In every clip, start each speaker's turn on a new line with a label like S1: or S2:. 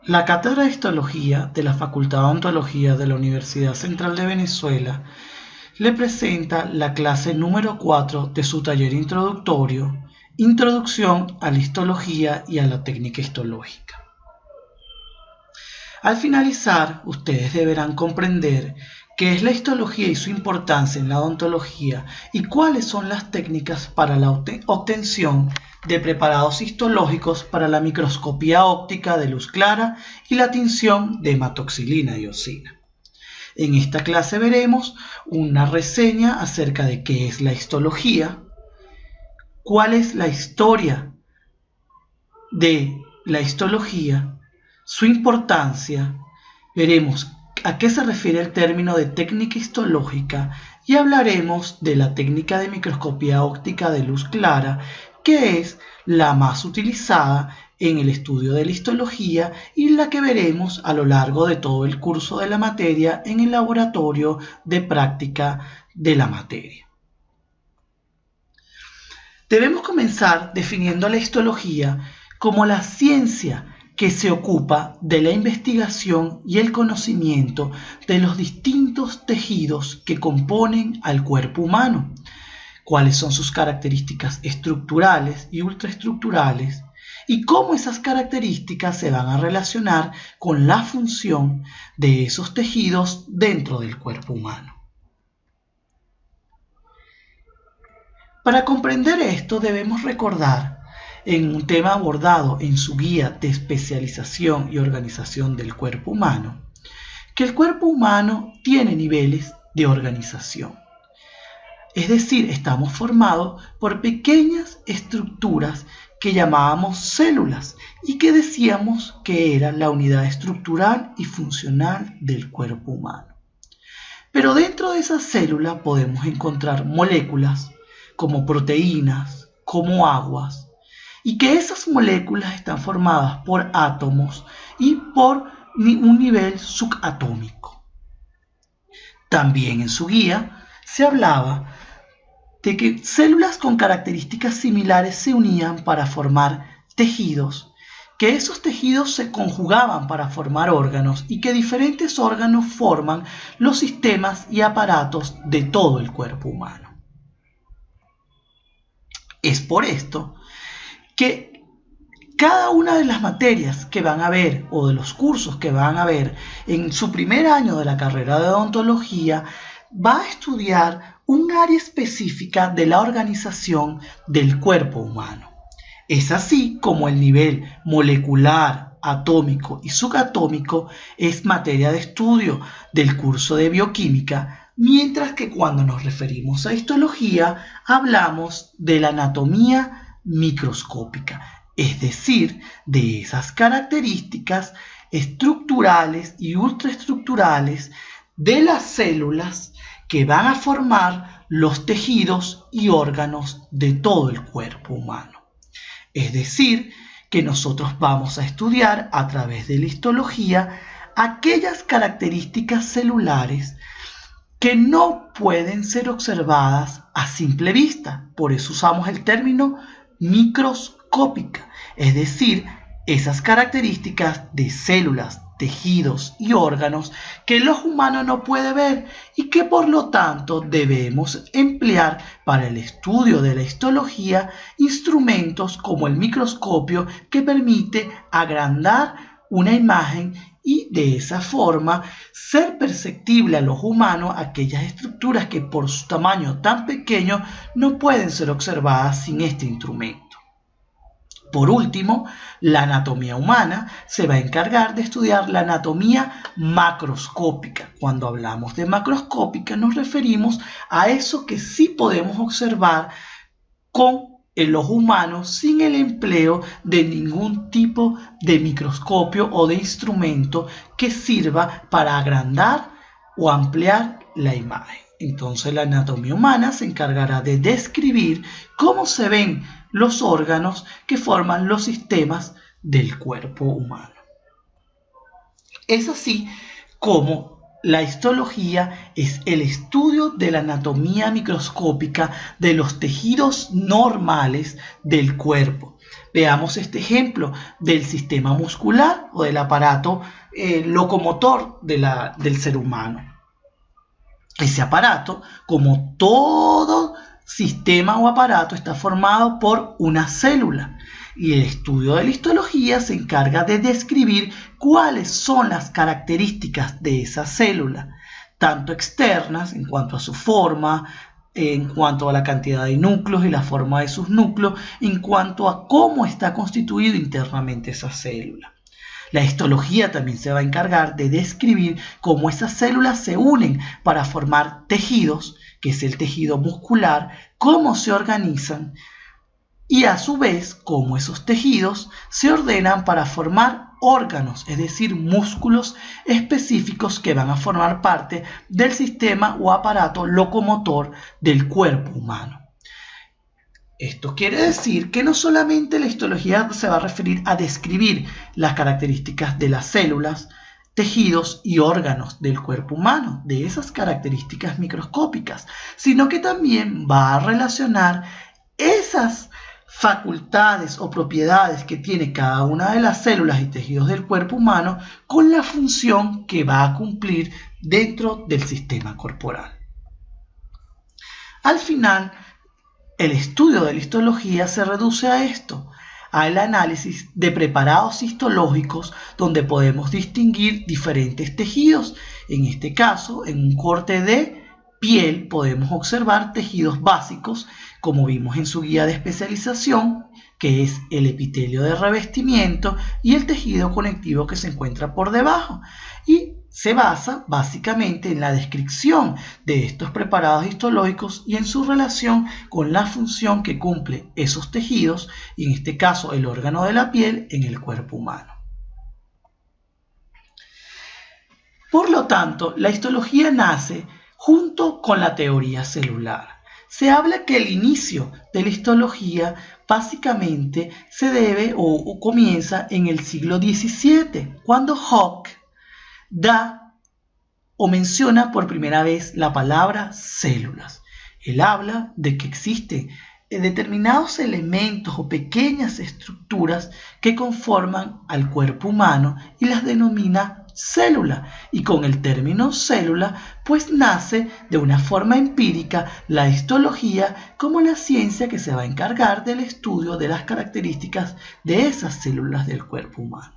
S1: La Cátedra de Histología de la Facultad de Odontología de la Universidad Central de Venezuela le presenta la clase número 4 de su taller introductorio, Introducción a la Histología y a la Técnica Histológica. Al finalizar, ustedes deberán comprender qué es la histología y su importancia en la odontología y cuáles son las técnicas para la obtención de preparados histológicos para la microscopía óptica de luz clara y la tinción de hematoxilina y eosina. En esta clase veremos una reseña acerca de qué es la histología, cuál es la historia de la histología, su importancia, veremos a qué se refiere el término de técnica histológica y hablaremos de la técnica de microscopía óptica de luz clara, que es la más utilizada en el estudio de la histología y la que veremos a lo largo de todo el curso de la materia en el laboratorio de práctica de la materia. Debemos comenzar definiendo la histología como la ciencia que se ocupa de la investigación y el conocimiento de los distintos tejidos que componen al cuerpo humano, cuáles son sus características estructurales y ultraestructurales, y cómo esas características se van a relacionar con la función de esos tejidos dentro del cuerpo humano. Para comprender esto debemos recordar en un tema abordado en su guía de especialización y organización del cuerpo humano, que el cuerpo humano tiene niveles de organización. Es decir, estamos formados por pequeñas estructuras que llamábamos células y que decíamos que era la unidad estructural y funcional del cuerpo humano. Pero dentro de esas células podemos encontrar moléculas como proteínas, como aguas, y que esas moléculas están formadas por átomos y por un nivel subatómico. También en su guía se hablaba de que células con características similares se unían para formar tejidos, que esos tejidos se conjugaban para formar órganos y que diferentes órganos forman los sistemas y aparatos de todo el cuerpo humano. Es por esto que cada una de las materias que van a ver o de los cursos que van a ver en su primer año de la carrera de odontología va a estudiar un área específica de la organización del cuerpo humano. Es así como el nivel molecular, atómico y subatómico es materia de estudio del curso de bioquímica, mientras que cuando nos referimos a histología hablamos de la anatomía microscópica, es decir, de esas características estructurales y ultraestructurales de las células que van a formar los tejidos y órganos de todo el cuerpo humano. Es decir, que nosotros vamos a estudiar a través de la histología aquellas características celulares que no pueden ser observadas a simple vista. Por eso usamos el término microscópica, es decir, esas características de células, tejidos y órganos que el ojo humano no puede ver y que por lo tanto debemos emplear para el estudio de la histología instrumentos como el microscopio que permite agrandar una imagen y de esa forma ser perceptible al ojo humano aquellas estructuras que por su tamaño tan pequeño no pueden ser observadas sin este instrumento. Por último, la anatomía humana se va a encargar de estudiar la anatomía macroscópica. Cuando hablamos de macroscópica nos referimos a eso que sí podemos observar con el ojo humano sin el empleo de ningún tipo de microscopio o de instrumento que sirva para agrandar o ampliar la imagen. Entonces la anatomía humana se encargará de describir cómo se ven los órganos que forman los sistemas del cuerpo humano. Es así como la histología es el estudio de la anatomía microscópica de los tejidos normales del cuerpo. Veamos este ejemplo del sistema muscular o del aparato locomotor del ser humano. Ese aparato, como todo sistema o aparato, está formado por una célula. Y el estudio de la histología se encarga de describir cuáles son las características de esa célula, tanto externas en cuanto a su forma, en cuanto a la cantidad de núcleos y la forma de sus núcleos, en cuanto a cómo está constituido internamente esa célula. La histología también se va a encargar de describir cómo esas células se unen para formar tejidos, que es el tejido muscular, cómo se organizan y a su vez cómo esos tejidos se ordenan para formar órganos, es decir, músculos específicos que van a formar parte del sistema o aparato locomotor del cuerpo humano. Esto quiere decir que no solamente la histología se va a referir a describir las características de las células, tejidos y órganos del cuerpo humano, de esas características microscópicas, sino que también va a relacionar esas facultades o propiedades que tiene cada una de las células y tejidos del cuerpo humano con la función que va a cumplir dentro del sistema corporal. Al final, el estudio de la histología se reduce a esto, al análisis de preparados histológicos donde podemos distinguir diferentes tejidos. En este caso, en un corte de piel podemos observar tejidos básicos, como vimos en su guía de especialización, que es el epitelio de revestimiento y el tejido conectivo que se encuentra por debajo. Y se basa básicamente en la descripción de estos preparados histológicos y en su relación con la función que cumple esos tejidos, y en este caso el órgano de la piel, en el cuerpo humano. Por lo tanto, la histología nace junto con la teoría celular. Se habla que el inicio de la histología básicamente se debe o comienza en el siglo XVII, cuando Hooke da o menciona por primera vez la palabra células. Él habla de que existen determinados elementos o pequeñas estructuras que conforman al cuerpo humano y las denomina célula, y con el término célula pues nace de una forma empírica la histología como la ciencia que se va a encargar del estudio de las características de esas células del cuerpo humano.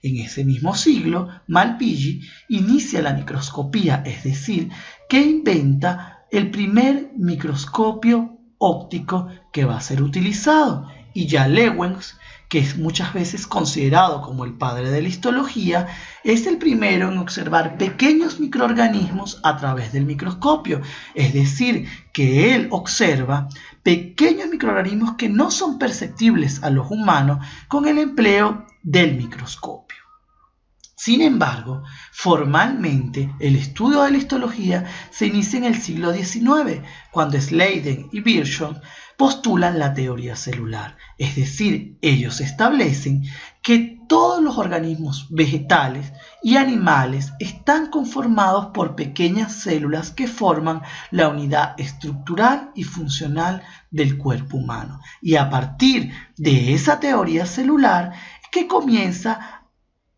S1: En ese mismo siglo, Malpighi inicia la microscopía, es decir, que inventa el primer microscopio óptico que va a ser utilizado, y ya Lewens, que es muchas veces considerado como el padre de la histología, es el primero en observar pequeños microorganismos a través del microscopio, es decir, que él observa pequeños microorganismos que no son perceptibles a los humanos con el empleo del microscopio. Sin embargo, formalmente el estudio de la histología se inicia en el siglo XIX, cuando Sladen y Virchow postulan la teoría celular, es decir, ellos establecen que todos los organismos vegetales y animales están conformados por pequeñas células que forman la unidad estructural y funcional del cuerpo humano. Y a partir de esa teoría celular es que comienza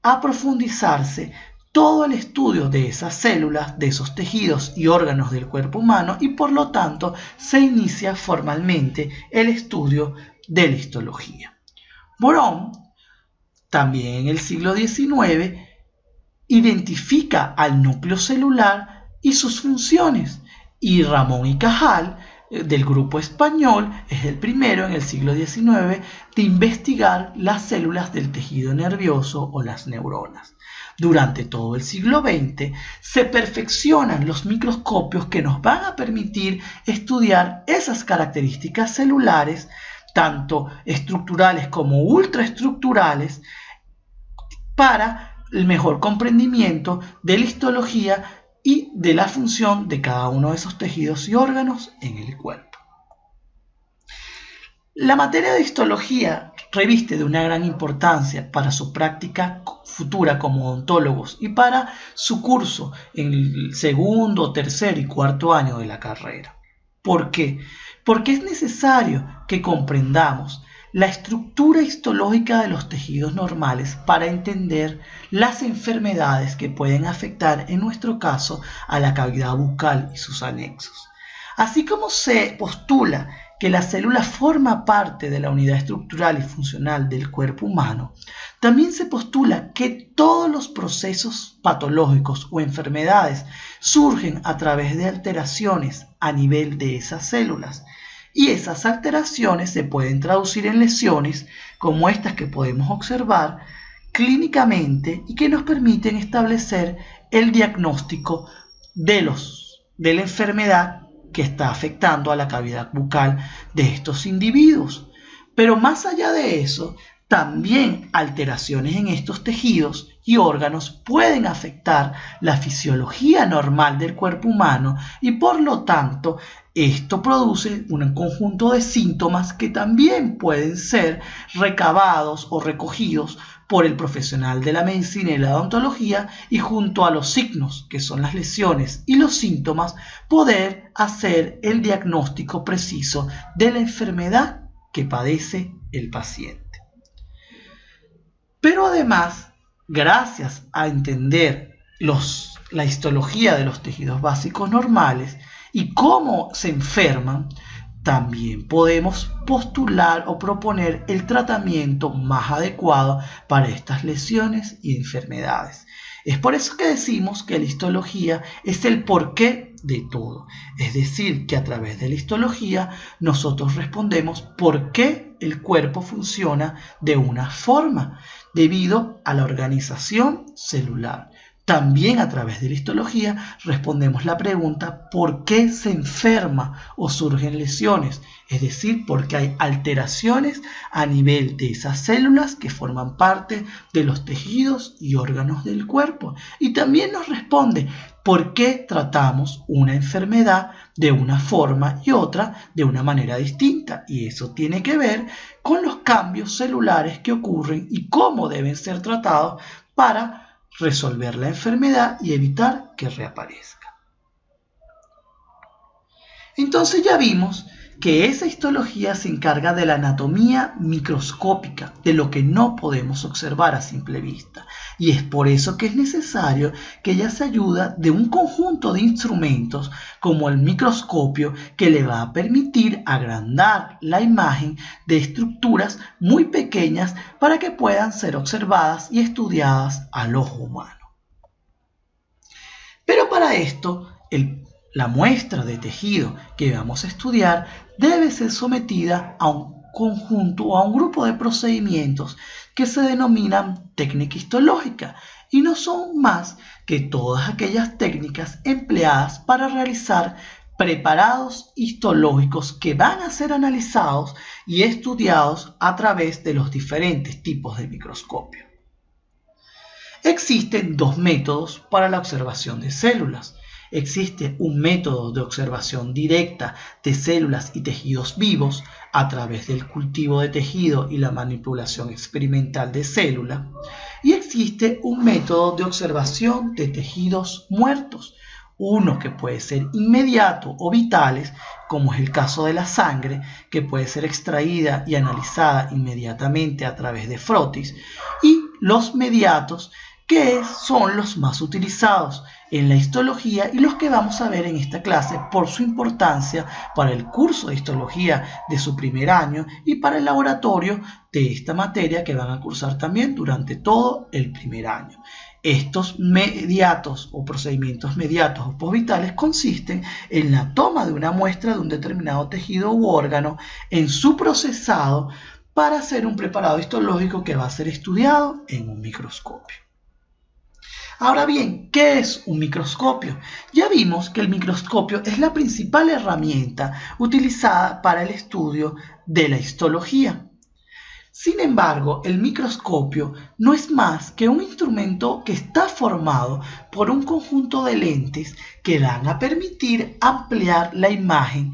S1: a profundizarse todo el estudio de esas células, de esos tejidos y órganos del cuerpo humano, y por lo tanto se inicia formalmente el estudio de la histología. Morón, también en el siglo XIX, identifica al núcleo celular y sus funciones, y Ramón y Cajal, del grupo español, es el primero en el siglo XIX de investigar las células del tejido nervioso o las neuronas. Durante todo el siglo XX se perfeccionan los microscopios que nos van a permitir estudiar esas características celulares, tanto estructurales como ultraestructurales, para el mejor comprendimiento de la histología y de la función de cada uno de esos tejidos y órganos en el cuerpo. La materia de histología reviste de una gran importancia para su práctica futura como odontólogos y para su curso en el segundo, tercer y cuarto año de la carrera. ¿Por qué? Porque es necesario que comprendamos la estructura histológica de los tejidos normales para entender las enfermedades que pueden afectar, en nuestro caso, a la cavidad bucal y sus anexos. Así como se postula que la célula forma parte de la unidad estructural y funcional del cuerpo humano, también se postula que todos los procesos patológicos o enfermedades surgen a través de alteraciones a nivel de esas células. Y esas alteraciones se pueden traducir en lesiones como estas que podemos observar clínicamente y que nos permiten establecer el diagnóstico de la enfermedad que está afectando a la cavidad bucal de estos individuos. Pero más allá de eso, también alteraciones en estos tejidos y órganos pueden afectar la fisiología normal del cuerpo humano y por lo tanto esto produce un conjunto de síntomas que también pueden ser recabados o recogidos por el profesional de la medicina y la odontología, y junto a los signos, que son las lesiones y los síntomas, poder hacer el diagnóstico preciso de la enfermedad que padece el paciente. Pero además, gracias a entender la histología de los tejidos básicos normales y cómo se enferman, también podemos postular o proponer el tratamiento más adecuado para estas lesiones y enfermedades. Es por eso que decimos que la histología es el porqué de todo. Es decir, que a través de la histología nosotros respondemos por qué el cuerpo funciona de una forma, debido a la organización celular. También a través de la histología respondemos la pregunta ¿por qué se enferma o surgen lesiones? Es decir, porque hay alteraciones a nivel de esas células que forman parte de los tejidos y órganos del cuerpo. Y también nos responde ¿por qué tratamos una enfermedad de una forma y otra de una manera distinta? Y eso tiene que ver con los cambios celulares que ocurren y cómo deben ser tratados para resolver la enfermedad y evitar que reaparezca. Entonces ya vimos que esa histología se encarga de la anatomía microscópica, de lo que no podemos observar a simple vista. Y es por eso que es necesario que ella se ayuda de un conjunto de instrumentos como el microscopio, que le va a permitir agrandar la imagen de estructuras muy pequeñas para que puedan ser observadas y estudiadas al ojo humano. Pero para esto, la muestra de tejido que vamos a estudiar debe ser sometida a un conjunto o a un grupo de procedimientos que se denominan técnica histológica y no son más que todas aquellas técnicas empleadas para realizar preparados histológicos que van a ser analizados y estudiados a través de los diferentes tipos de microscopio. Existen dos métodos para la observación de células. Existe un método de observación directa de células y tejidos vivos a través del cultivo de tejido y la manipulación experimental de células. Y existe un método de observación de tejidos muertos, uno que puede ser inmediato o vitales, como es el caso de la sangre, que puede ser extraída y analizada inmediatamente a través de frotis, y los mediatos, que son los más utilizados en la histología y los que vamos a ver en esta clase por su importancia para el curso de histología de su primer año y para el laboratorio de esta materia que van a cursar también durante todo el primer año. Estos mediatos o procedimientos mediatos o postvitales consisten en la toma de una muestra de un determinado tejido u órgano en su procesado para hacer un preparado histológico que va a ser estudiado en un microscopio. Ahora bien, ¿qué es un microscopio? Ya vimos que el microscopio es la principal herramienta utilizada para el estudio de la histología. Sin embargo, el microscopio no es más que un instrumento que está formado por un conjunto de lentes que van a permitir ampliar la imagen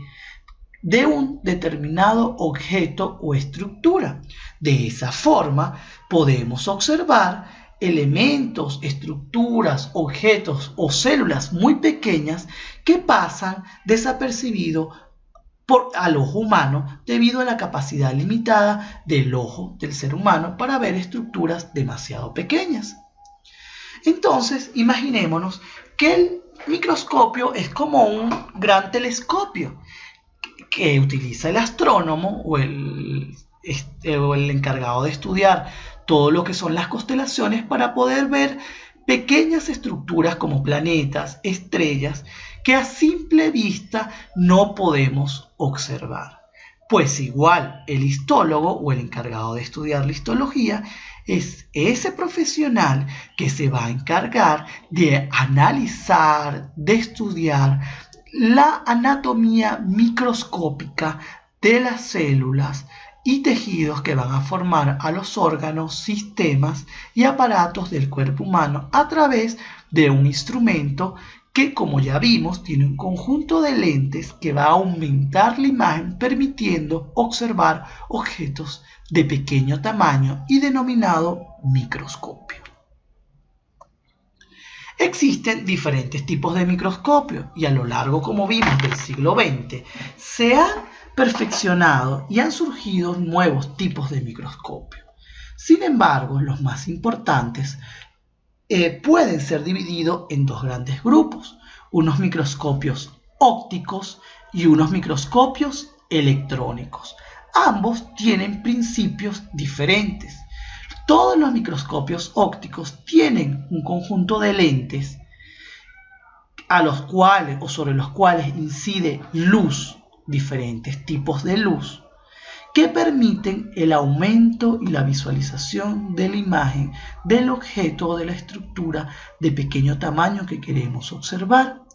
S1: de un determinado objeto o estructura. De esa forma podemos observar elementos, estructuras, objetos o células muy pequeñas que pasan desapercibidos al ojo humano debido a la capacidad limitada del ojo del ser humano para ver estructuras demasiado pequeñas. Entonces, imaginémonos que el microscopio es como un gran telescopio que utiliza el astrónomo o el encargado de estudiar todo lo que son las constelaciones para poder ver pequeñas estructuras como planetas, estrellas, que a simple vista no podemos observar. Pues igual el histólogo o el encargado de estudiar la histología es ese profesional que se va a encargar de analizar, de estudiar la anatomía microscópica de las células y tejidos que van a formar a los órganos, sistemas y aparatos del cuerpo humano a través de un instrumento que, como ya vimos, tiene un conjunto de lentes que va a aumentar la imagen permitiendo observar objetos de pequeño tamaño y denominado microscopio. Existen diferentes tipos de microscopio y a lo largo, como vimos, del siglo XX se han perfeccionado y han surgido nuevos tipos de microscopio. Sin embargo, los más importantes pueden ser divididos en dos grandes grupos, unos microscopios ópticos y unos microscopios electrónicos. Ambos tienen principios diferentes. Todos los microscopios ópticos tienen un conjunto de lentes a los cuales o sobre los cuales incide luz, diferentes tipos de luz, que permiten el aumento y la visualización de la imagen del objeto o de la estructura de pequeño tamaño que queremos observar,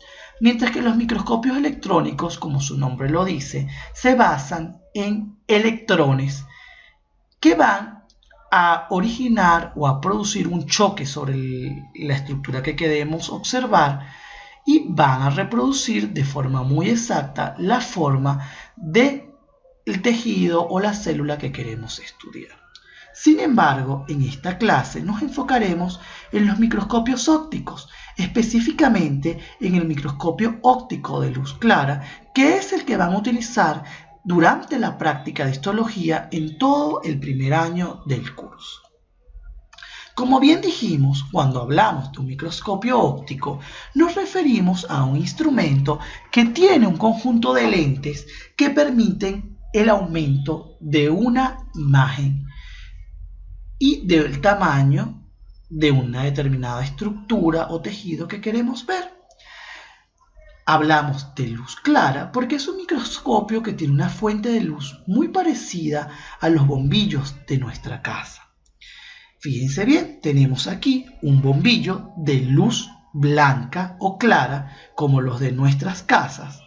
S1: mientras que los microscopios electrónicos, como su nombre lo dice, se basan en electrones que van a originar o a producir un choque sobre la estructura que queremos observar y van a reproducir de forma muy exacta la forma del tejido o la célula que queremos estudiar. Sin embargo, en esta clase nos enfocaremos en los microscopios ópticos, específicamente en el microscopio óptico de luz clara, que es el que van a utilizar durante la práctica de histología en todo el primer año del curso. Como bien dijimos, cuando hablamos de un microscopio óptico, nos referimos a un instrumento que tiene un conjunto de lentes que permiten el aumento de una imagen y del tamaño de una determinada estructura o tejido que queremos ver. Hablamos de luz clara porque es un microscopio que tiene una fuente de luz muy parecida a los bombillos de nuestra casa. Fíjense bien, tenemos aquí un bombillo de luz blanca o clara, como los de nuestras casas,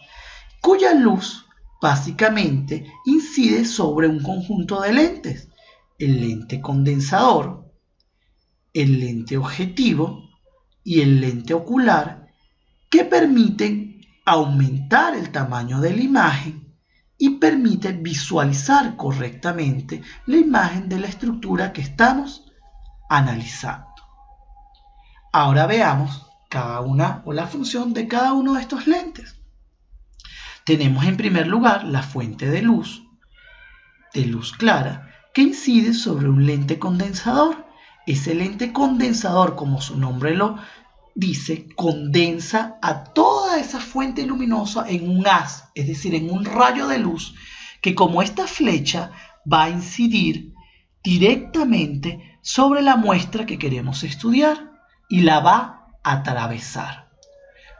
S1: cuya luz básicamente incide sobre un conjunto de lentes, el lente condensador, el lente objetivo y el lente ocular, que permiten aumentar el tamaño de la imagen y permiten visualizar correctamente la imagen de la estructura que estamos analizando. Ahora veamos cada una o la función de cada uno de estos lentes. Tenemos en primer lugar la fuente de luz clara, que incide sobre un lente condensador. Ese lente condensador, como su nombre lo dice, condensa a toda esa fuente luminosa en un haz, es decir, en un rayo de luz que, como esta flecha, va a incidir directamente sobre la muestra que queremos estudiar y la va a atravesar.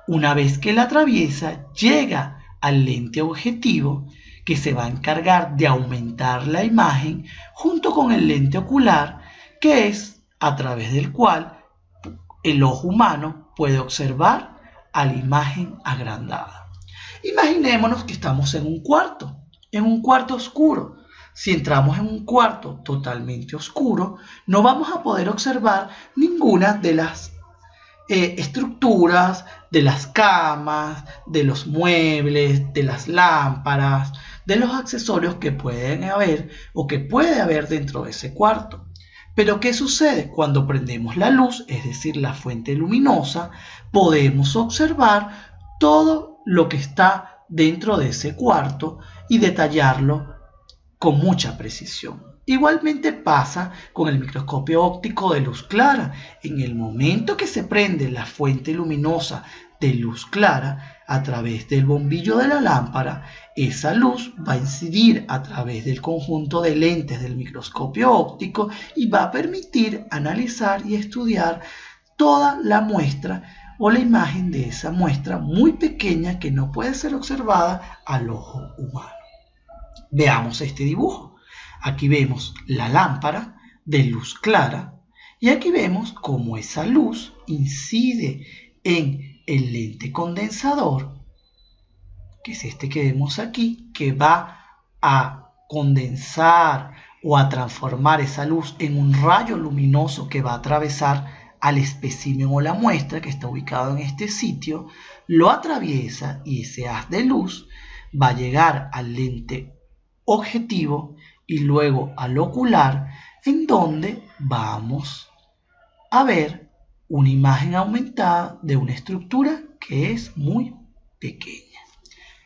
S1: Una vez que la atraviesa, llega al lente objetivo, que se va a encargar de aumentar la imagen junto con el lente ocular, que es a través del cual el ojo humano puede observar a la imagen agrandada. Imaginémonos que estamos en un cuarto oscuro. Si entramos en un cuarto totalmente oscuro, no vamos a poder observar ninguna de las estructuras de las camas, de los muebles, de las lámparas, de los accesorios que pueden haber o que puede haber dentro de ese cuarto. Pero ¿qué sucede? Cuando prendemos la luz, es decir, la fuente luminosa, podemos observar todo lo que está dentro de ese cuarto y detallarlo con mucha precisión. Igualmente pasa con el microscopio óptico de luz clara. En el momento que se prende la fuente luminosa de luz clara a través del bombillo de la lámpara, esa luz va a incidir a través del conjunto de lentes del microscopio óptico y va a permitir analizar y estudiar toda la muestra o la imagen de esa muestra muy pequeña que no puede ser observada al ojo humano. Veamos este dibujo. Aquí vemos la lámpara de luz clara y aquí vemos cómo esa luz incide en el lente condensador, que es este que vemos aquí, que va a condensar o a transformar esa luz en un rayo luminoso que va a atravesar al espécimen o la muestra que está ubicado en este sitio, lo atraviesa y ese haz de luz va a llegar al lente objetivo y luego al ocular, en donde vamos a ver una imagen aumentada de una estructura que es muy pequeña.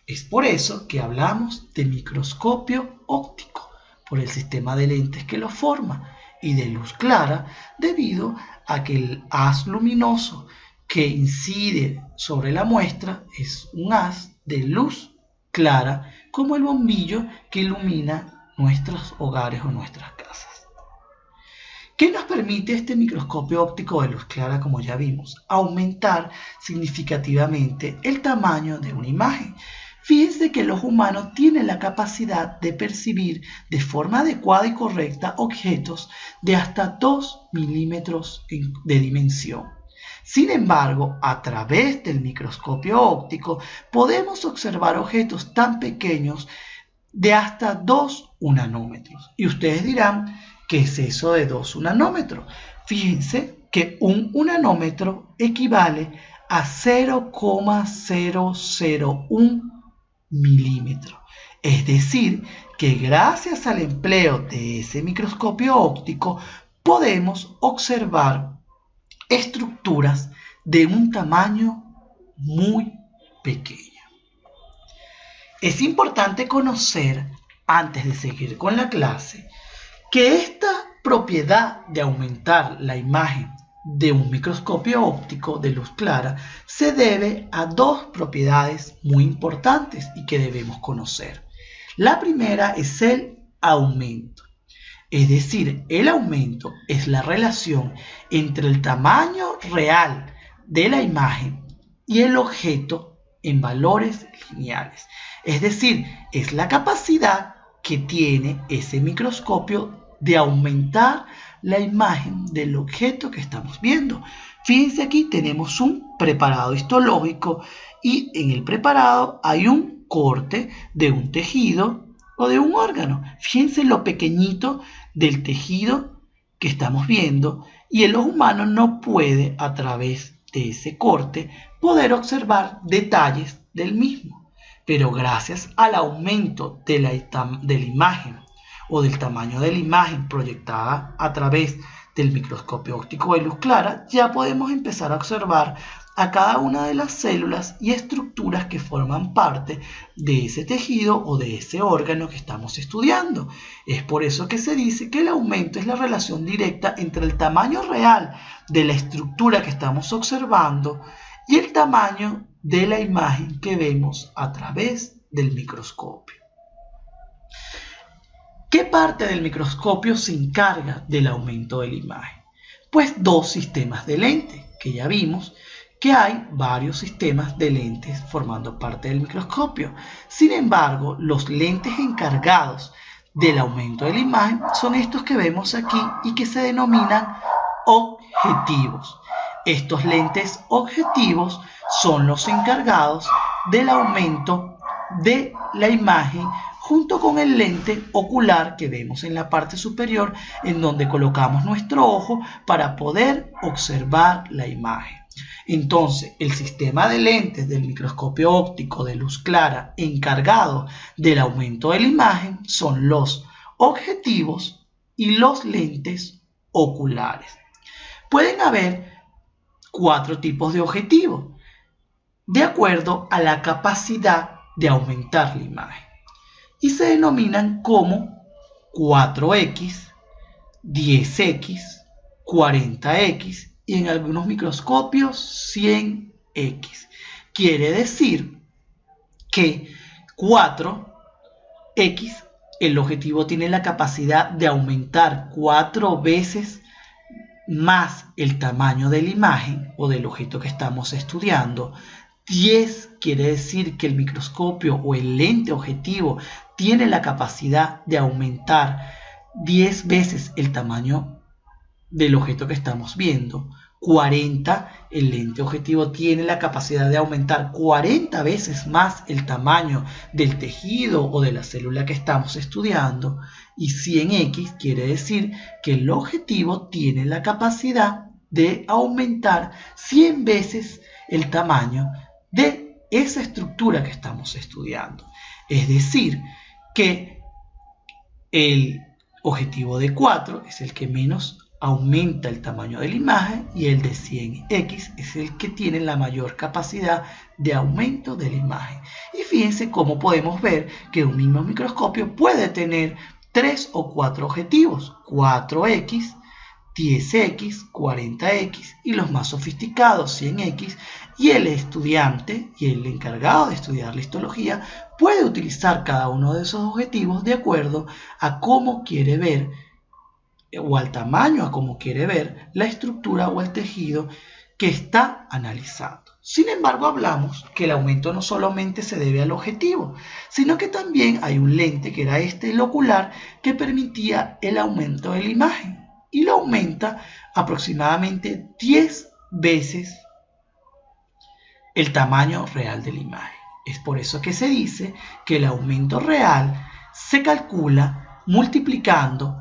S1: Es por eso que hablamos de microscopio óptico, por el sistema de lentes que lo forma, y de luz clara debido a que el haz luminoso que incide sobre la muestra es un haz de luz clara, como el bombillo que ilumina nuestros hogares o nuestras casas. ¿Qué nos permite este microscopio óptico de luz clara? Como ya vimos, aumentar significativamente el tamaño de una imagen. Fíjense que los humanos tienen la capacidad de percibir de forma adecuada y correcta objetos de hasta 2 milímetros de dimensión. Sin embargo, a través del microscopio óptico podemos observar objetos tan pequeños de hasta 2 nanómetros. Y ustedes dirán, ¿qué es eso de 2 nanómetros? Fíjense que un nanómetro equivale a 0,001 milímetro. Es decir, que gracias al empleo de ese microscopio óptico podemos observar estructuras de un tamaño muy pequeño. Es importante conocer, antes de seguir con la clase, que esta propiedad de aumentar la imagen de un microscopio óptico de luz clara se debe a 2 propiedades muy importantes y que debemos conocer. La primera es el aumento. Es decir, el aumento es la relación entre el tamaño real de la imagen y el objeto en valores lineales. Es decir, es la capacidad que tiene ese microscopio de aumentar la imagen del objeto que estamos viendo. Fíjense, aquí tenemos un preparado histológico y en el preparado hay un corte de un tejido o de un órgano. Fíjense lo pequeñito del tejido que estamos viendo y el ojo humano no puede, a través de ese corte, poder observar detalles del mismo. Pero gracias al aumento de la imagen o del tamaño de la imagen proyectada a través del microscopio óptico de luz clara, ya podemos empezar a observar a cada una de las células y estructuras que forman parte de ese tejido o de ese órgano que estamos estudiando. Es por eso que se dice que el aumento es la relación directa entre el tamaño real de la estructura que estamos observando y el tamaño de la imagen que vemos a través del microscopio. ¿Qué parte del microscopio se encarga del aumento de la imagen? Pues 2 sistemas de lentes, que ya vimos que hay varios sistemas de lentes formando parte del microscopio. Sin embargo, los lentes encargados del aumento de la imagen son estos que vemos aquí y que se denominan objetivos. Estos lentes objetivos son los encargados del aumento de la imagen junto con el lente ocular que vemos en la parte superior, en donde colocamos nuestro ojo para poder observar la imagen. Entonces, el sistema de lentes del microscopio óptico de luz clara encargado del aumento de la imagen son los objetivos y los lentes oculares. Pueden haber 4 tipos de objetivos, de acuerdo a la capacidad de aumentar la imagen, y se denominan como 4X, 10X, 40X y en algunos microscopios 100X. Quiere decir que 4X, el objetivo tiene la capacidad de aumentar 4 veces más el tamaño de la imagen o del objeto que estamos estudiando. 10 quiere decir que el microscopio o el lente objetivo tiene la capacidad de aumentar 10 veces el tamaño del objeto que estamos viendo. 40, el lente objetivo tiene la capacidad de aumentar 40 veces más el tamaño del tejido o de la célula que estamos estudiando. Y 100X quiere decir que el objetivo tiene la capacidad de aumentar 100 veces el tamaño de esa estructura que estamos estudiando. Es decir, que el objetivo de 4 es el que menos aumenta el tamaño de la imagen y el de 100X es el que tiene la mayor capacidad de aumento de la imagen. Y fíjense cómo podemos ver que un mismo microscopio puede tener 3 o 4 objetivos, 4X, 10X, 40X y los más sofisticados 100X, y el estudiante y el encargado de estudiar la histología puede utilizar cada uno de esos objetivos de acuerdo a cómo quiere ver o al tamaño a cómo quiere ver la estructura o el tejido que está analizando. Sin embargo, hablamos que el aumento no solamente se debe al objetivo, sino que también hay un lente que era el ocular, que permitía el aumento de la imagen y lo aumenta aproximadamente 10 veces el tamaño real de la imagen. Es por eso que se dice que el aumento real se calcula multiplicando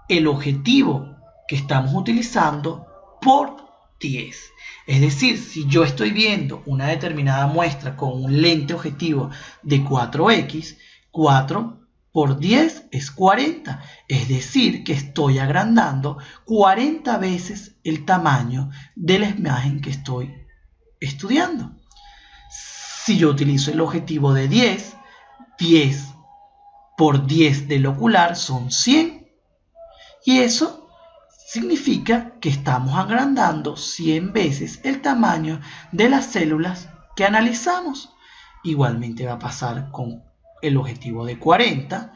S1: el objetivo que estamos utilizando por 10. Es decir, si yo estoy viendo una determinada muestra con un lente objetivo de 4X, 4 por 10 es 40. Es decir, que estoy agrandando 40 veces el tamaño de la imagen que estoy estudiando. Si yo utilizo el objetivo de 10, 10 por 10 del ocular son 100. Y eso significa que estamos agrandando 100 veces el tamaño de las células que analizamos. Igualmente va a pasar con el objetivo de 40,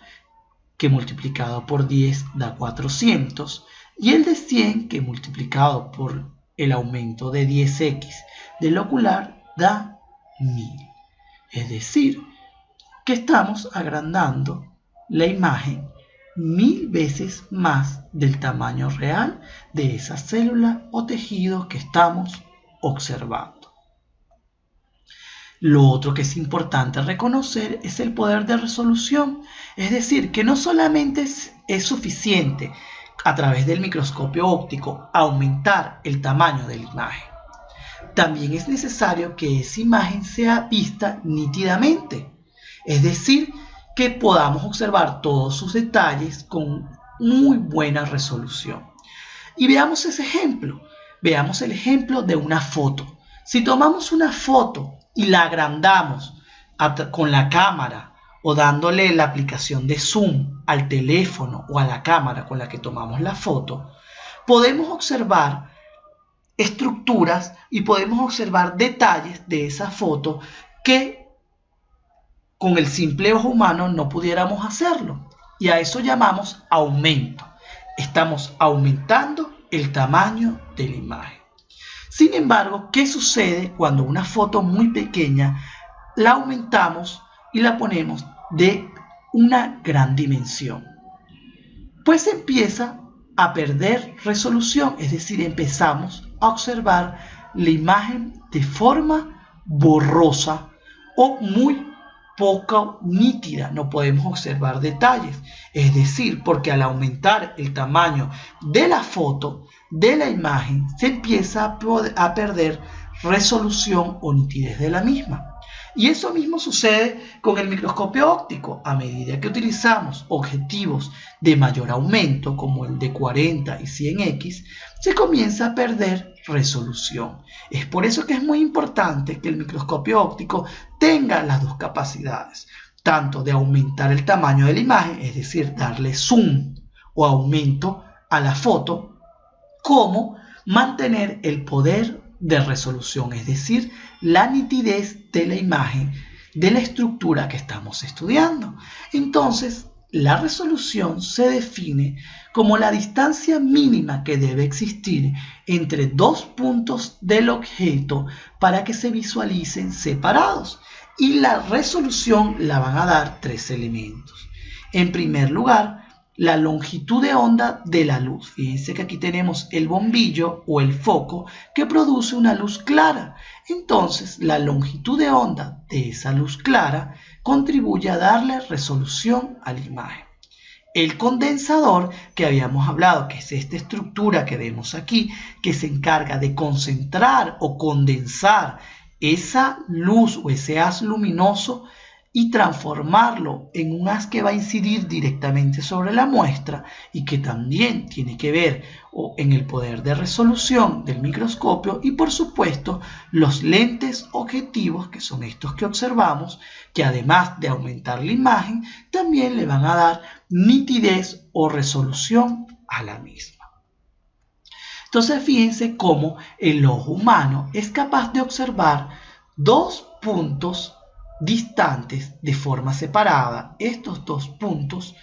S1: que multiplicado por 10 da 400, y el de 100, que multiplicado por el aumento de 10X del ocular da 1000. Es decir, que estamos agrandando la imagen 1000 veces más del tamaño real de esa célula o tejido que estamos observando. Lo otro que es importante reconocer es el poder de resolución, es decir, que no solamente es suficiente a través del microscopio óptico aumentar el tamaño de la imagen, también es necesario que esa imagen sea vista nítidamente, es decir, que podamos observar todos sus detalles con muy buena resolución. Y veamos ese ejemplo. Veamos el ejemplo de una foto. Si tomamos una foto y la agrandamos con la cámara o dándole la aplicación de zoom al teléfono o a la cámara con la que tomamos la foto, podemos observar estructuras y podemos observar detalles de esa foto que con el simple ojo humano no pudiéramos hacerlo, y a eso llamamos aumento. Estamos aumentando el tamaño de la imagen. Sin embargo, ¿qué sucede cuando una foto muy pequeña la aumentamos y la ponemos de una gran dimensión? Pues empieza a perder resolución, es decir, empezamos a observar la imagen de forma borrosa o muy poco nítida, no podemos observar detalles. Es decir, porque al aumentar el tamaño de la foto, de la imagen, se empieza a perder resolución o nitidez de la misma. Y eso mismo sucede con el microscopio óptico. A medida que utilizamos objetivos de mayor aumento, como el de 40 y 100x, se comienza a perder resolución. Es por eso que es muy importante que el microscopio óptico tenga las dos capacidades, tanto de aumentar el tamaño de la imagen, es decir, darle zoom o aumento a la foto, como mantener el poder de resolución, es decir, la nitidez de la imagen, de la estructura que estamos estudiando. Entonces, la resolución se define como la distancia mínima que debe existir entre dos puntos del objeto para que se visualicen separados. Y la resolución la van a dar tres elementos. En primer lugar, la longitud de onda de la luz. Fíjense que aquí tenemos el bombillo o el foco que produce una luz clara. Entonces, la longitud de onda de esa luz clara contribuye a darle resolución a la imagen. El condensador que habíamos hablado, que es esta estructura que vemos aquí, que se encarga de concentrar o condensar esa luz o ese haz luminoso y transformarlo en un haz que va a incidir directamente sobre la muestra y que también tiene que ver en el poder de resolución del microscopio, y por supuesto los lentes objetivos, que son estos que observamos, que además de aumentar la imagen también le van a dar nitidez o resolución a la misma. Entonces fíjense cómo el ojo humano es capaz de observar dos puntos distantes de forma separada, estos dos puntos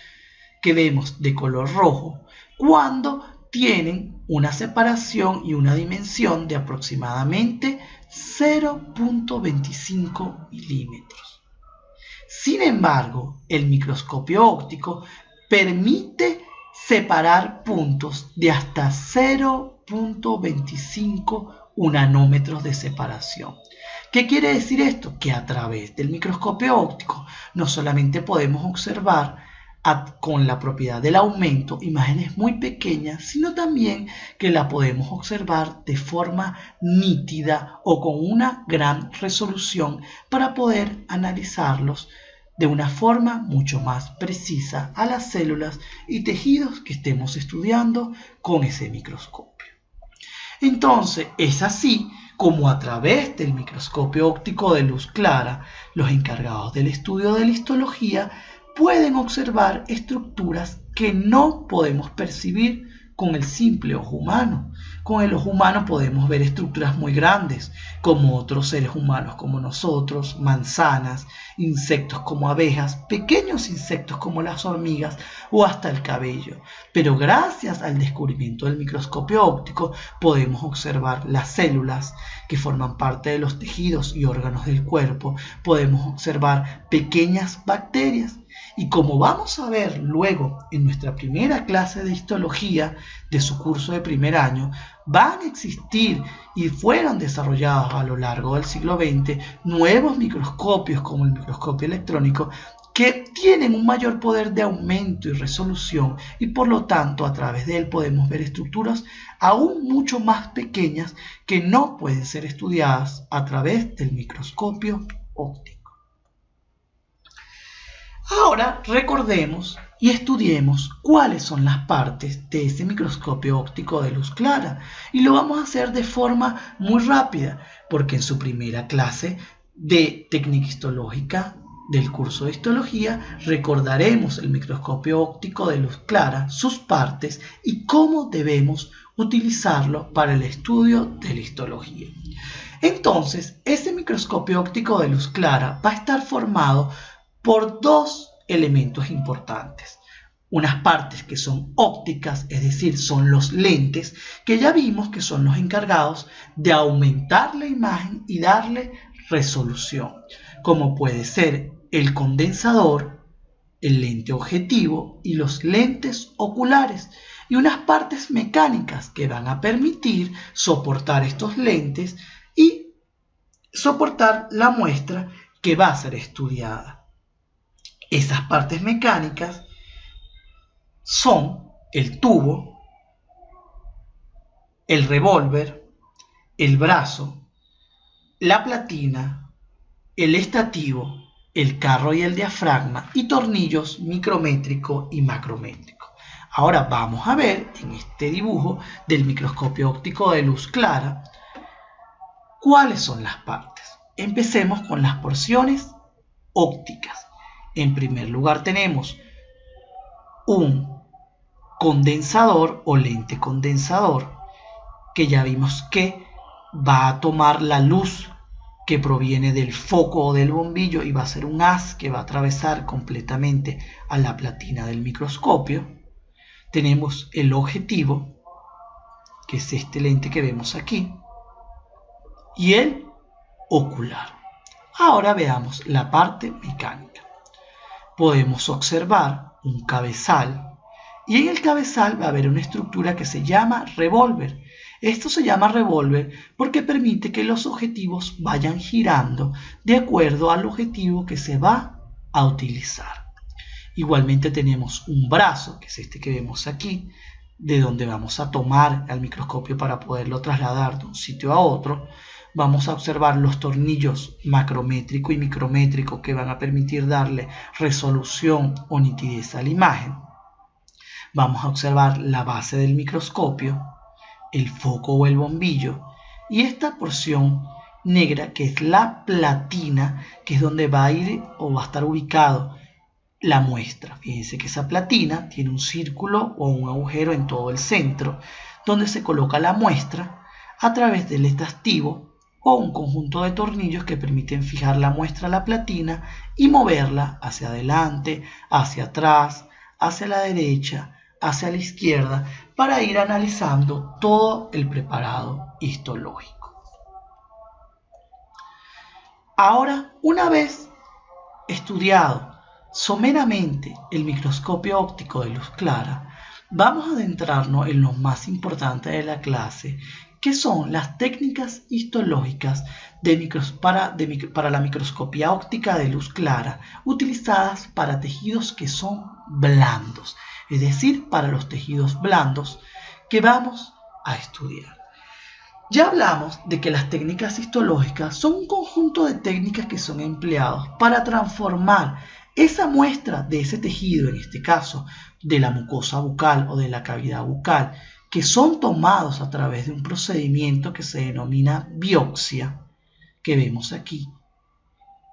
S1: que vemos de color rojo, cuando tienen una separación y una dimensión de aproximadamente 0.25 milímetros. Sin embargo, el microscopio óptico permite separar puntos de hasta 0.25 nanómetros de separación. ¿Qué quiere decir esto? Que a través del microscopio óptico no solamente podemos observar con la propiedad del aumento imágenes muy pequeñas, sino también que la podemos observar de forma nítida o con una gran resolución para poder analizarlos de una forma mucho más precisa a las células y tejidos que estemos estudiando con ese microscopio. Entonces, es así como a través del microscopio óptico de luz clara, los encargados del estudio de la histología pueden observar estructuras que no podemos percibir con el simple ojo humano. Con el ojo humano podemos ver estructuras muy grandes, como otros seres humanos como nosotros, manzanas, insectos como abejas, pequeños insectos como las hormigas o hasta el cabello. Pero gracias al descubrimiento del microscopio óptico podemos observar las células que forman parte de los tejidos y órganos del cuerpo, podemos observar pequeñas bacterias. Y como vamos a ver luego en nuestra primera clase de histología de su curso de primer año, van a existir y fueron desarrollados a lo largo del siglo XX nuevos microscopios como el microscopio electrónico que tienen un mayor poder de aumento y resolución, y por lo tanto a través de él podemos ver estructuras aún mucho más pequeñas que no pueden ser estudiadas a través del microscopio óptico. Ahora recordemos y estudiemos cuáles son las partes de ese microscopio óptico de luz clara, y lo vamos a hacer de forma muy rápida porque en su primera clase de técnica histológica del curso de histología recordaremos el microscopio óptico de luz clara, sus partes y cómo debemos utilizarlo para el estudio de la histología. Entonces, ese microscopio óptico de luz clara va a estar formado por dos elementos importantes. Unas partes que son ópticas, es decir, son los lentes, que ya vimos que son los encargados de aumentar la imagen y darle resolución, como puede ser el condensador, el lente objetivo y los lentes oculares, y unas partes mecánicas que van a permitir soportar estos lentes y soportar la muestra que va a ser estudiada. Esas partes mecánicas son el tubo, el revólver, el brazo, la platina, el estativo, el carro y el diafragma y tornillos micrométrico y macrométrico. Ahora vamos a ver en este dibujo del microscopio óptico de luz clara cuáles son las partes. Empecemos con las porciones ópticas. En primer lugar tenemos un condensador o lente condensador que ya vimos que va a tomar la luz que proviene del foco o del bombillo y va a ser un haz que va a atravesar completamente a la platina del microscopio. Tenemos el objetivo, que es este lente que vemos aquí, y el ocular. Ahora veamos la parte mecánica. Podemos observar un cabezal y en el cabezal va a haber una estructura que se llama revólver. Esto se llama revólver porque permite que los objetivos vayan girando de acuerdo al objetivo que se va a utilizar. Igualmente tenemos un brazo, que es este que vemos aquí, de donde vamos a tomar al microscopio para poderlo trasladar de un sitio a otro. Vamos a observar los tornillos macrométrico y micrométrico que van a permitir darle resolución o nitidez a la imagen. Vamos a observar la base del microscopio, el foco o el bombillo y esta porción negra que es la platina, que es donde va a ir o va a estar ubicado la muestra. Fíjense que esa platina tiene un círculo o un agujero en todo el centro donde se coloca la muestra a través del estativo o un conjunto de tornillos que permiten fijar la muestra a la platina y moverla hacia adelante, hacia atrás, hacia la derecha, hacia la izquierda, para ir analizando todo el preparado histológico. Ahora, una vez estudiado someramente el microscopio óptico de luz clara, vamos a adentrarnos en lo más importante de la clase, que son las técnicas histológicas para la microscopía óptica de luz clara, utilizadas para tejidos que son blandos, es decir, para los tejidos blandos que vamos a estudiar. Ya hablamos de que las técnicas histológicas son un conjunto de técnicas que son empleadas para transformar esa muestra de ese tejido, en este caso de la mucosa bucal o de la cavidad bucal, que son tomados a través de un procedimiento que se denomina biopsia, que vemos aquí.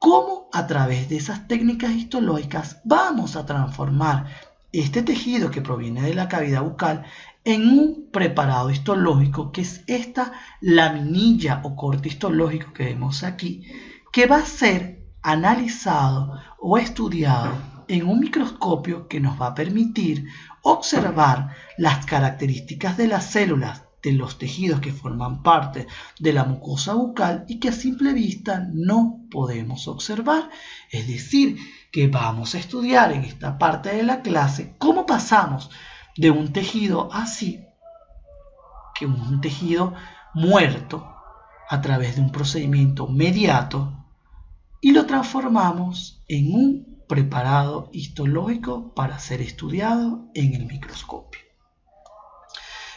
S1: ¿Cómo a través de esas técnicas histológicas vamos a transformar este tejido que proviene de la cavidad bucal en un preparado histológico, que es esta laminilla o corte histológico que vemos aquí, que va a ser analizado o estudiado en un microscopio que nos va a permitir observar las características de las células de los tejidos que forman parte de la mucosa bucal y que a simple vista no podemos observar? Es decir, que vamos a estudiar en esta parte de la clase cómo pasamos de un tejido así, que es un tejido muerto, a través de un procedimiento mediato, y lo transformamos en un preparado histológico para ser estudiado en el microscopio.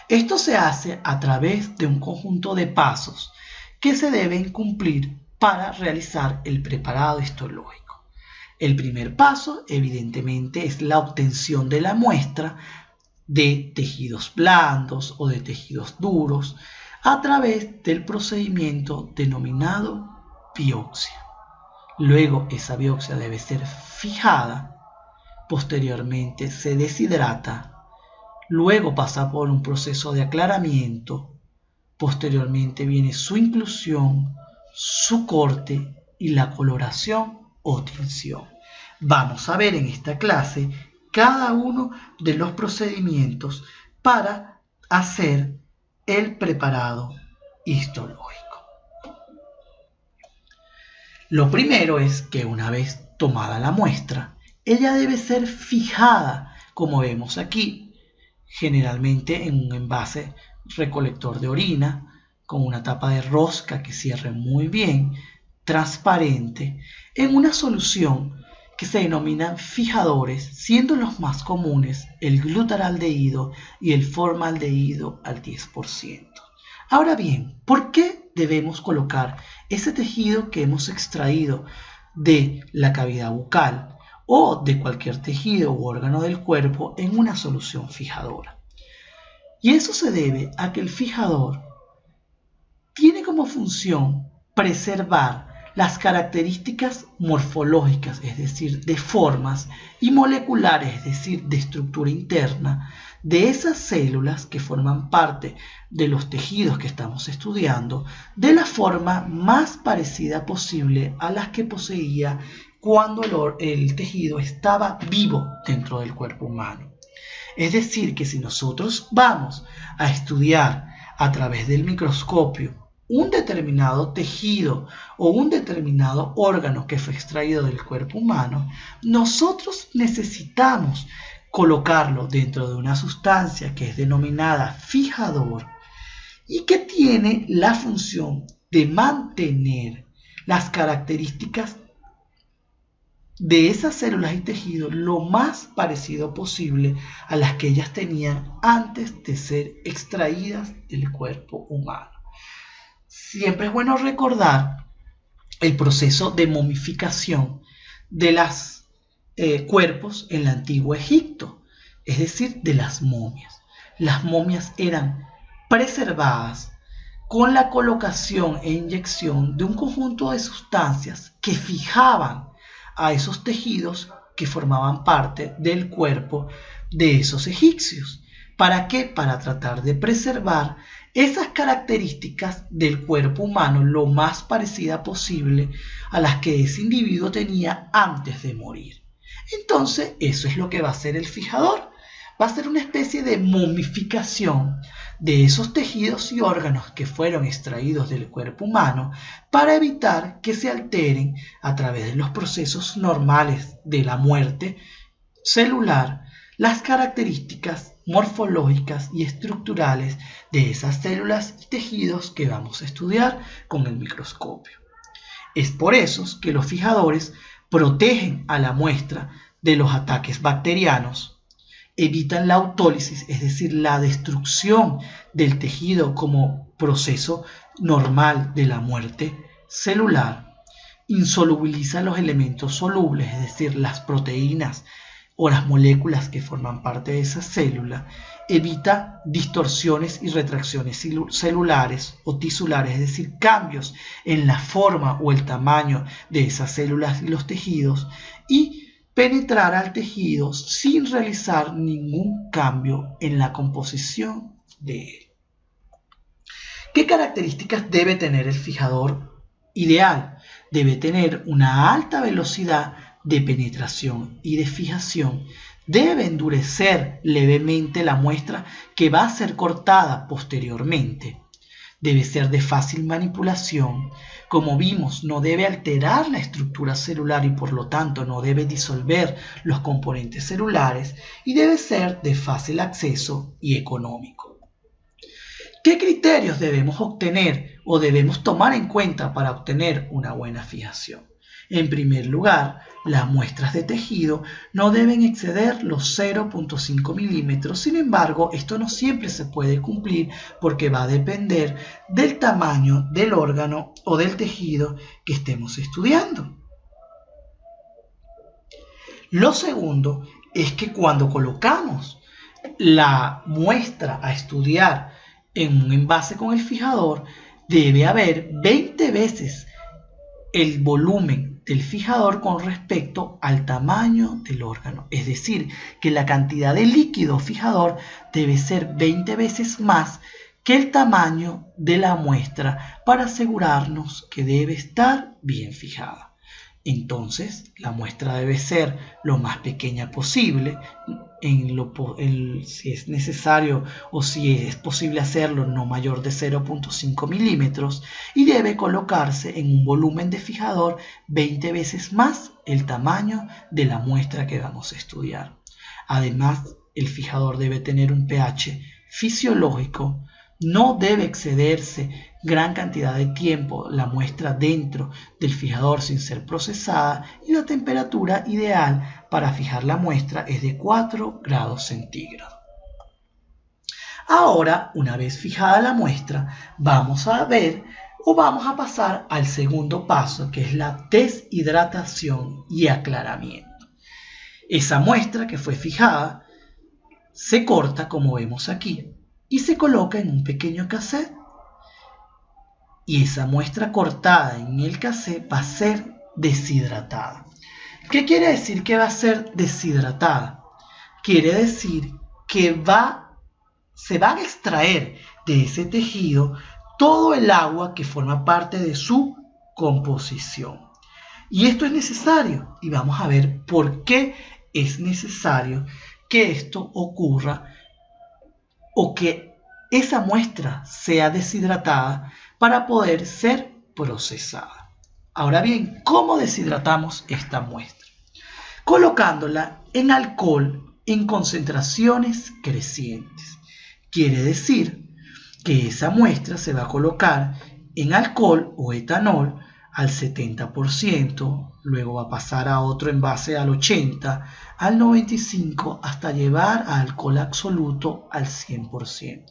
S1: Esto se hace a través de un conjunto de pasos que se deben cumplir para realizar el preparado histológico. El primer paso, evidentemente, es la obtención de la muestra de tejidos blandos o de tejidos duros a través del procedimiento denominado biopsia. Luego esa biopsia debe ser fijada, posteriormente se deshidrata, luego pasa por un proceso de aclaramiento, posteriormente viene su inclusión, su corte y la coloración o tinción. Vamos a ver en esta clase cada uno de los procedimientos para hacer el preparado histológico. Lo primero es que una vez tomada la muestra, ella debe ser fijada, como vemos aquí, generalmente en un envase recolector de orina, con una tapa de rosca que cierre muy bien, transparente, en una solución que se denominan fijadores, siendo los más comunes el glutaraldehído y el formaldehído al 10%. Ahora bien, ¿por qué debemos colocar ese tejido que hemos extraído de la cavidad bucal o de cualquier tejido u órgano del cuerpo en una solución fijadora? Y eso se debe a que el fijador tiene como función preservar las características morfológicas, es decir, de formas, y moleculares, es decir, de estructura interna, de esas células que forman parte de los tejidos que estamos estudiando, de la forma más parecida posible a las que poseía cuando el tejido estaba vivo dentro del cuerpo humano. Es decir, que si nosotros vamos a estudiar a través del microscopio un determinado tejido o un determinado órgano que fue extraído del cuerpo humano, nosotros necesitamos colocarlo dentro de una sustancia que es denominada fijador y que tiene la función de mantener las características de esas células y tejidos lo más parecido posible a las que ellas tenían antes de ser extraídas del cuerpo humano. Siempre es bueno recordar el proceso de momificación de los cuerpos en el antiguo Egipto, es decir, de las momias. Las momias eran preservadas con la colocación e inyección de un conjunto de sustancias que fijaban a esos tejidos que formaban parte del cuerpo de esos egipcios. ¿Para qué? Para tratar de preservar esas características del cuerpo humano lo más parecida posible a las que ese individuo tenía antes de morir. Entonces, eso es lo que va a hacer el fijador. Va a ser una especie de momificación de esos tejidos y órganos que fueron extraídos del cuerpo humano para evitar que se alteren a través de los procesos normales de la muerte celular las características morfológicas y estructurales de esas células y tejidos que vamos a estudiar con el microscopio. Es por eso que los fijadores protegen a la muestra de los ataques bacterianos, evitan la autólisis, es decir, la destrucción del tejido como proceso normal de la muerte celular, insolubilizan los elementos solubles, es decir, las proteínas o las moléculas que forman parte de esa célula, evita distorsiones y retracciones celulares o tisulares, es decir, cambios en la forma o el tamaño de esas células y los tejidos, y penetrar al tejido sin realizar ningún cambio en la composición de él. ¿Qué características debe tener el fijador ideal? Debe tener una alta velocidad de penetración y de fijación. Debe endurecer levemente la muestra que va a ser cortada posteriormente. Debe ser de fácil manipulación. Como vimos, no debe alterar la estructura celular y por lo tanto no debe disolver los componentes celulares y debe ser de fácil acceso y económico. ¿Qué criterios debemos obtener o debemos tomar en cuenta para obtener una buena fijación? En primer lugar, las muestras de tejido no deben exceder los 0.5 milímetros. Sin embargo, esto no siempre se puede cumplir porque va a depender del tamaño del órgano o del tejido que estemos estudiando. Lo segundo es que cuando colocamos la muestra a estudiar en un envase con el fijador, debe haber 20 veces el volumen del fijador con respecto al tamaño del órgano. Es decir, que la cantidad de líquido fijador debe ser 20 veces más que el tamaño de la muestra para asegurarnos que debe estar bien fijada. Entonces, la muestra debe ser lo más pequeña posible, si es necesario o si es posible hacerlo no mayor de 0.5 milímetros, y debe colocarse en un volumen de fijador 20 veces más el tamaño de la muestra que vamos a estudiar. Además, el fijador debe tener un pH fisiológico, no debe excederse gran cantidad de tiempo la muestra dentro del fijador sin ser procesada y la temperatura ideal para fijar la muestra es de 4 grados centígrados. Ahora, una vez fijada la muestra, vamos a ver o vamos a pasar al segundo paso, que es la deshidratación y aclaramiento. Esa muestra que fue fijada se corta, como vemos aquí, y se coloca en un pequeño cassette. Y esa muestra cortada en el cassette va a ser deshidratada. ¿Qué quiere decir que va a ser deshidratada? Quiere decir que se va a extraer de ese tejido todo el agua que forma parte de su composición. Y esto es necesario, y vamos a ver por qué es necesario que esto ocurra o que esa muestra sea deshidratada para poder ser procesada. Ahora bien, ¿cómo deshidratamos esta muestra? Colocándola en alcohol en concentraciones crecientes. Quiere decir que esa muestra se va a colocar en alcohol o etanol al 70%, luego va a pasar a otro envase al 80%, al 95%, hasta llevar a alcohol absoluto al 100%.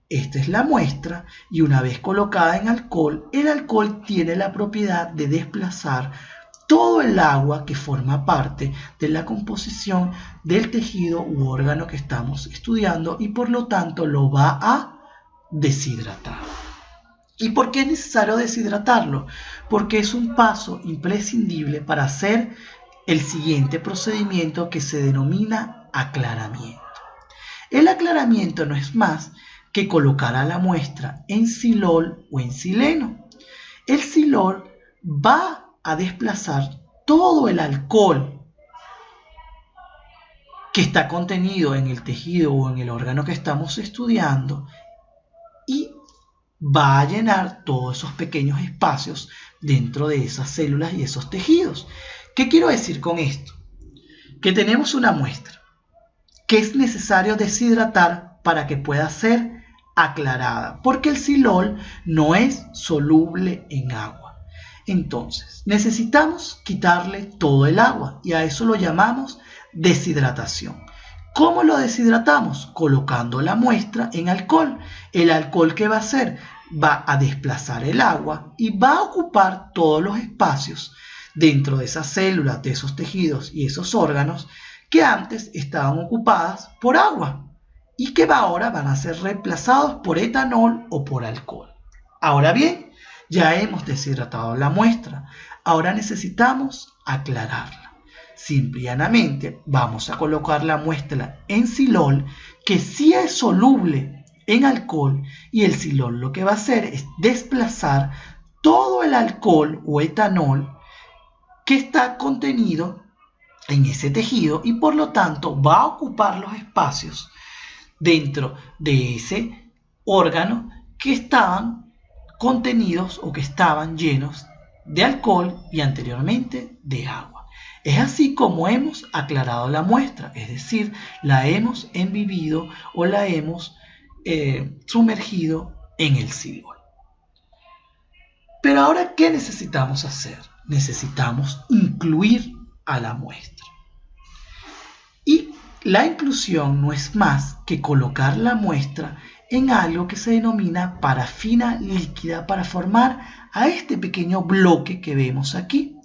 S1: Esta es la muestra y una vez colocada en alcohol, el alcohol tiene la propiedad de desplazar todo el agua que forma parte de la composición del tejido u órgano que estamos estudiando y por lo tanto lo va a deshidratar. ¿Y por qué es necesario deshidratarlo? Porque es un paso imprescindible para hacer el siguiente procedimiento que se denomina aclaramiento. El aclaramiento no es más que colocar a la muestra en silol o en sileno. El silol va a desplazar todo el alcohol que está contenido en el tejido o en el órgano que estamos estudiando y va a llenar todos esos pequeños espacios dentro de esas células y esos tejidos. ¿Qué quiero decir con esto? Que tenemos una muestra que es necesario deshidratar para que pueda ser aclarada, porque el silol no es soluble en agua. Entonces, necesitamos quitarle todo el agua y a eso lo llamamos deshidratación. ¿Cómo lo deshidratamos? Colocando la muestra en alcohol. El alcohol, ¿qué va a hacer? Va a desplazar el agua y va a ocupar todos los espacios dentro de esas células, de esos tejidos y esos órganos que antes estaban ocupadas por agua y que ahora van a ser reemplazados por etanol o por alcohol. Ahora bien, ya hemos deshidratado la muestra. Ahora necesitamos aclararla. Simple y llanamente vamos a colocar la muestra en silol, que sí es soluble en alcohol, y el silol lo que va a hacer es desplazar todo el alcohol o etanol que está contenido en ese tejido y por lo tanto va a ocupar los espacios dentro de ese órgano que estaban contenidos o que estaban llenos de alcohol y anteriormente de agua. Es así como hemos aclarado la muestra, es decir, la hemos embebido o la hemos sumergido en el silol. Pero ahora, ¿qué necesitamos hacer? Necesitamos incluir a la muestra. Y la inclusión no es más que colocar la muestra en algo que se denomina parafina líquida para formar a este pequeño bloque que vemos aquí.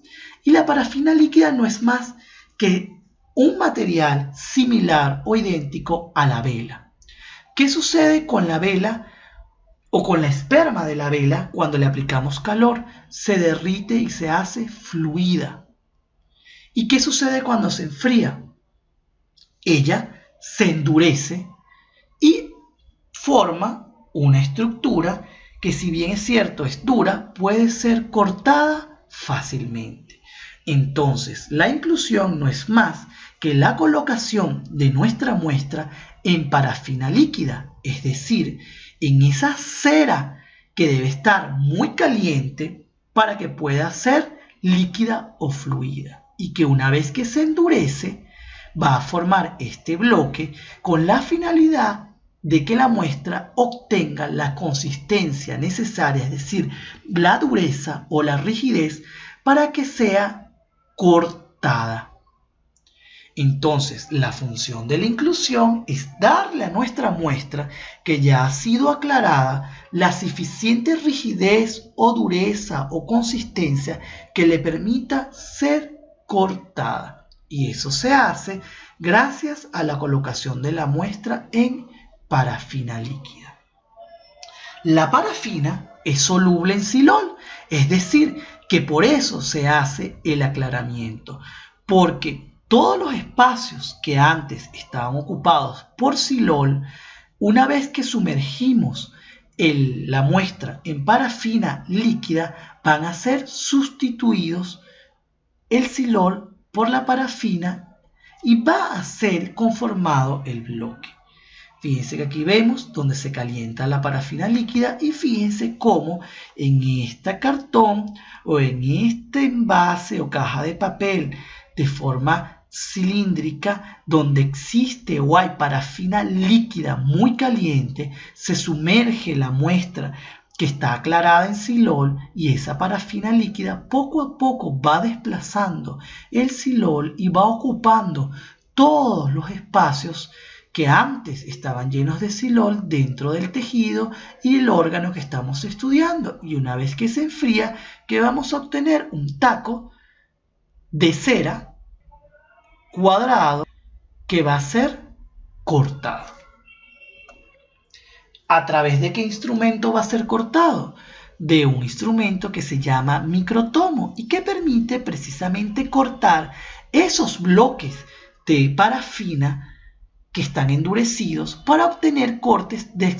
S1: Y la parafina líquida no es más que un material similar o idéntico a la vela. ¿Qué sucede con la vela o con la esperma de la vela cuando le aplicamos calor? Se derrite y se hace fluida. ¿Y qué sucede cuando se enfría? Ella se endurece y forma una estructura que, si bien es cierto es dura, puede ser cortada fácilmente. Entonces, la inclusión no es más que la colocación de nuestra muestra en parafina líquida, es decir, en esa cera que debe estar muy caliente para que pueda ser líquida o fluida, y que una vez que se endurece va a formar este bloque con la finalidad de que la muestra obtenga la consistencia necesaria, es decir, la dureza o la rigidez para que sea cortada. Entonces, la función de la inclusión es darle a nuestra muestra, que ya ha sido aclarada, la suficiente rigidez o dureza o consistencia que le permita ser cortada. Y eso se hace gracias a la colocación de la muestra en parafina líquida. La parafina es soluble en silol, es decir, que por eso se hace el aclaramiento, porque todos los espacios que antes estaban ocupados por silol, una vez que sumergimos la muestra en parafina líquida, van a ser sustituidos el silol por la parafina y va a ser conformado el bloque. Fíjense que aquí vemos donde se calienta la parafina líquida y fíjense cómo en este cartón o en este envase o caja de papel de forma cilíndrica donde existe o hay parafina líquida muy caliente, se sumerge la muestra que está aclarada en silol y esa parafina líquida poco a poco va desplazando el silol y va ocupando todos los espacios que antes estaban llenos de silol dentro del tejido y el órgano que estamos estudiando. Y una vez que se enfría, ¿qué vamos a obtener? Un taco de cera cuadrado que va a ser cortado. ¿A través de qué instrumento va a ser cortado? De un instrumento que se llama microtomo y que permite precisamente cortar esos bloques de parafina que están endurecidos para obtener cortes de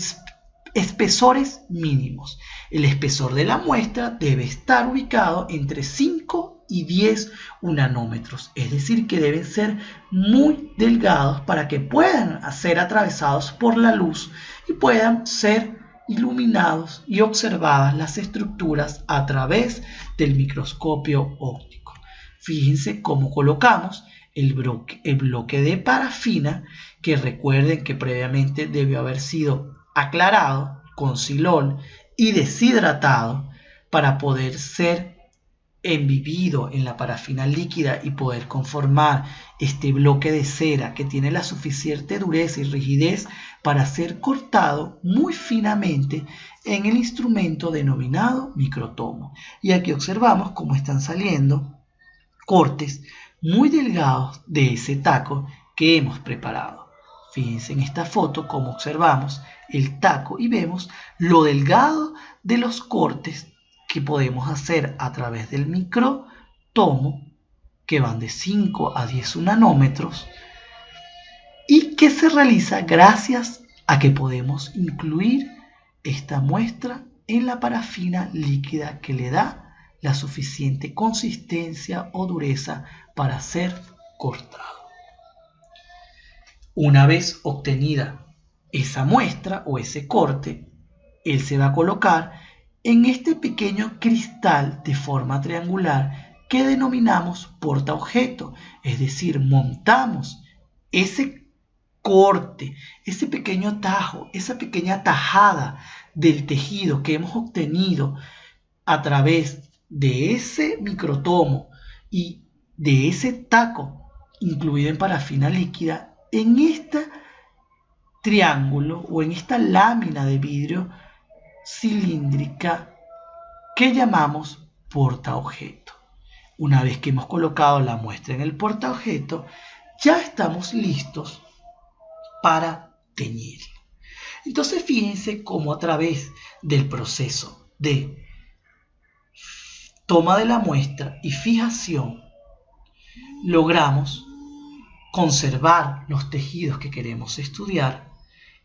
S1: espesores mínimos. El espesor de la muestra debe estar ubicado entre 5 y 10 nanómetros, es decir, que deben ser muy delgados para que puedan ser atravesados por la luz y puedan ser iluminados y observadas las estructuras a través del microscopio óptico. Fíjense cómo colocamos el bloque de parafina, que recuerden que previamente debió haber sido aclarado con silol y deshidratado para poder ser embebido en la parafina líquida y poder conformar este bloque de cera que tiene la suficiente dureza y rigidez para ser cortado muy finamente en el instrumento denominado microtomo. Y aquí observamos cómo están saliendo cortes muy delgados de ese taco que hemos preparado. Fíjense en esta foto cómo observamos el taco y vemos lo delgado de los cortes que podemos hacer a través del microtomo, que van de 5 a 10 nanómetros y que se realiza gracias a que podemos incluir esta muestra en la parafina líquida que le da la suficiente consistencia o dureza para ser cortado. Una vez obtenida esa muestra o ese corte, él se va a colocar en este pequeño cristal de forma triangular que denominamos portaobjeto, es decir, montamos ese corte, ese pequeño tajo, esa pequeña tajada del tejido que hemos obtenido a través de ese microtomo y de ese taco incluido en parafina líquida en este triángulo o en esta lámina de vidrio cilíndrica que llamamos portaobjeto. Una vez que hemos colocado la muestra en el portaobjeto, ya estamos listos para teñir. Entonces fíjense cómo a través del proceso de toma de la muestra y fijación logramos conservar los tejidos que queremos estudiar.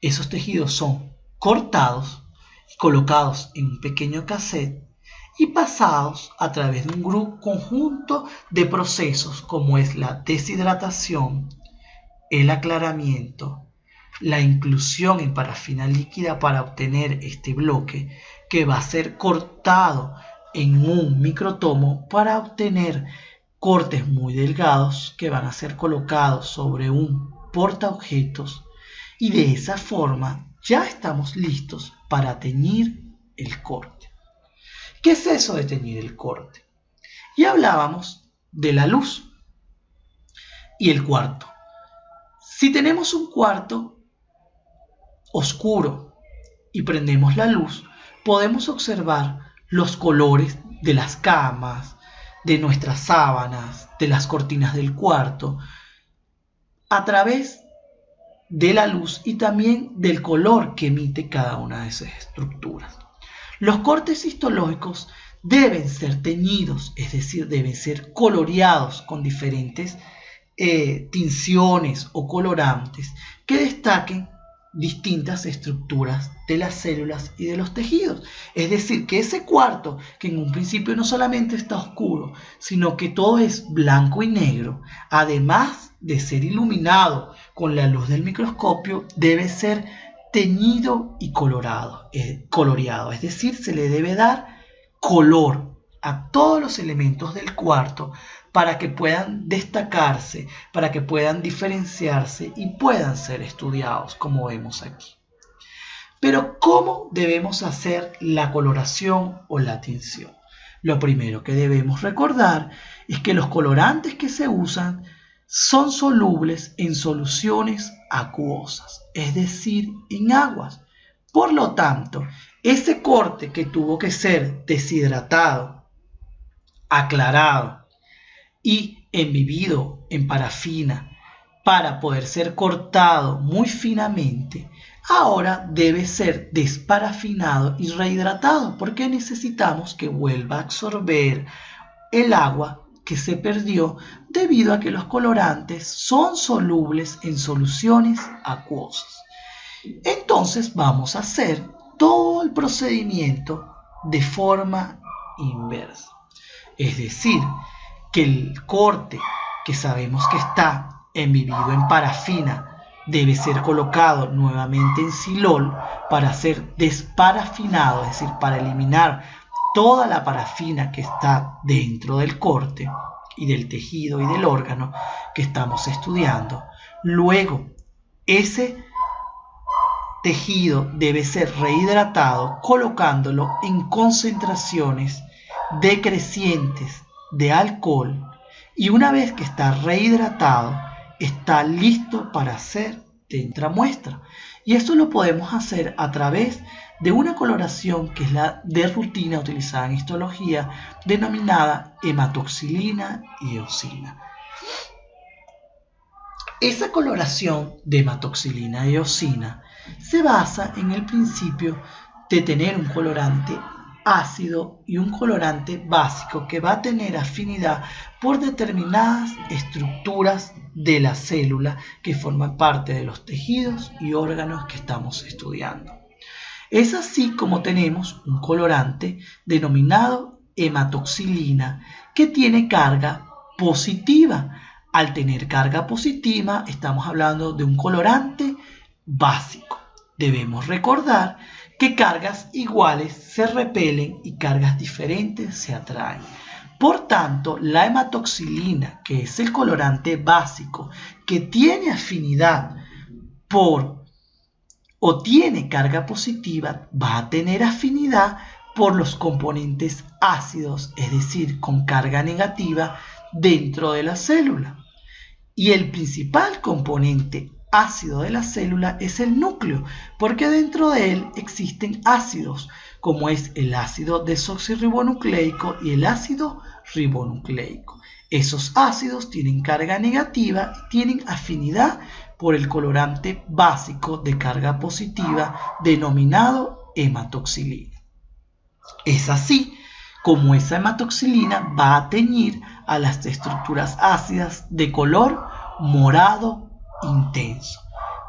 S1: Esos tejidos son cortados y colocados en un pequeño cassette y pasados a través de un conjunto de procesos como es la deshidratación, el aclaramiento, la inclusión en parafina líquida para obtener este bloque que va a ser cortado en un microtomo para obtener cortes muy delgados que van a ser colocados sobre un portaobjetos Y de esa forma ya estamos listos para teñir el corte. ¿Qué es eso de teñir el corte? Y hablábamos de la luz y el cuarto. Si tenemos un cuarto oscuro y prendemos la luz, podemos observar los colores de las camas, de nuestras sábanas, de las cortinas del cuarto, a través de la luz y también del color que emite cada una de esas estructuras. Los cortes histológicos deben ser teñidos, es decir, deben ser coloreados con diferentes tinciones o colorantes que destaquen distintas estructuras de las células y de los tejidos. Es decir, que ese cuarto, que en un principio no solamente está oscuro, sino que todo es blanco y negro, además de ser iluminado con la luz del microscopio, debe ser teñido y coloreado. Es decir, se le debe dar color a todos los elementos del cuarto para que puedan destacarse, para que puedan diferenciarse y puedan ser estudiados, como vemos aquí. Pero, ¿cómo debemos hacer la coloración o la tinción? Lo primero que debemos recordar es que los colorantes que se usan son solubles en soluciones acuosas, es decir, en aguas. Por lo tanto, ese corte que tuvo que ser deshidratado, aclarado y embebido en parafina para poder ser cortado muy finamente, ahora debe ser desparafinado y rehidratado porque necesitamos que vuelva a absorber el agua que se perdió debido a que los colorantes son solubles en soluciones acuosas. Entonces vamos a hacer todo el procedimiento de forma inversa. Es decir, que el corte que sabemos que está embebido en parafina debe ser colocado nuevamente en silol para ser desparafinado, es decir, para eliminar toda la parafina que está dentro del corte y del tejido y del órgano que estamos estudiando. Luego, ese tejido debe ser rehidratado colocándolo en concentraciones decrecientes de alcohol y una vez que está rehidratado está listo para ser intramuestra. Y esto lo podemos hacer a través de una coloración que es la de rutina utilizada en histología denominada hematoxilina y eosina. Esa coloración de hematoxilina y eosina se basa en el principio de tener un colorante ácido y un colorante básico que va a tener afinidad por determinadas estructuras de la célula que forman parte de los tejidos y órganos que estamos estudiando. Es así como tenemos un colorante denominado hematoxilina que tiene carga positiva. Al tener carga positiva estamos hablando de un colorante básico. Debemos recordar que cargas iguales se repelen y cargas diferentes se atraen. Por tanto, la hematoxilina, que es el colorante básico que tiene afinidad o tiene carga positiva, va a tener afinidad por los componentes ácidos, es decir, con carga negativa dentro de la célula. Y el principal componente ácido de la célula es el núcleo, porque dentro de él existen ácidos, como es el ácido desoxirribonucleico y el ácido ribonucleico. Esos ácidos tienen carga negativa y tienen afinidad por el colorante básico de carga positiva denominado hematoxilina. Es así como esa hematoxilina va a teñir a las estructuras ácidas de color morado intenso.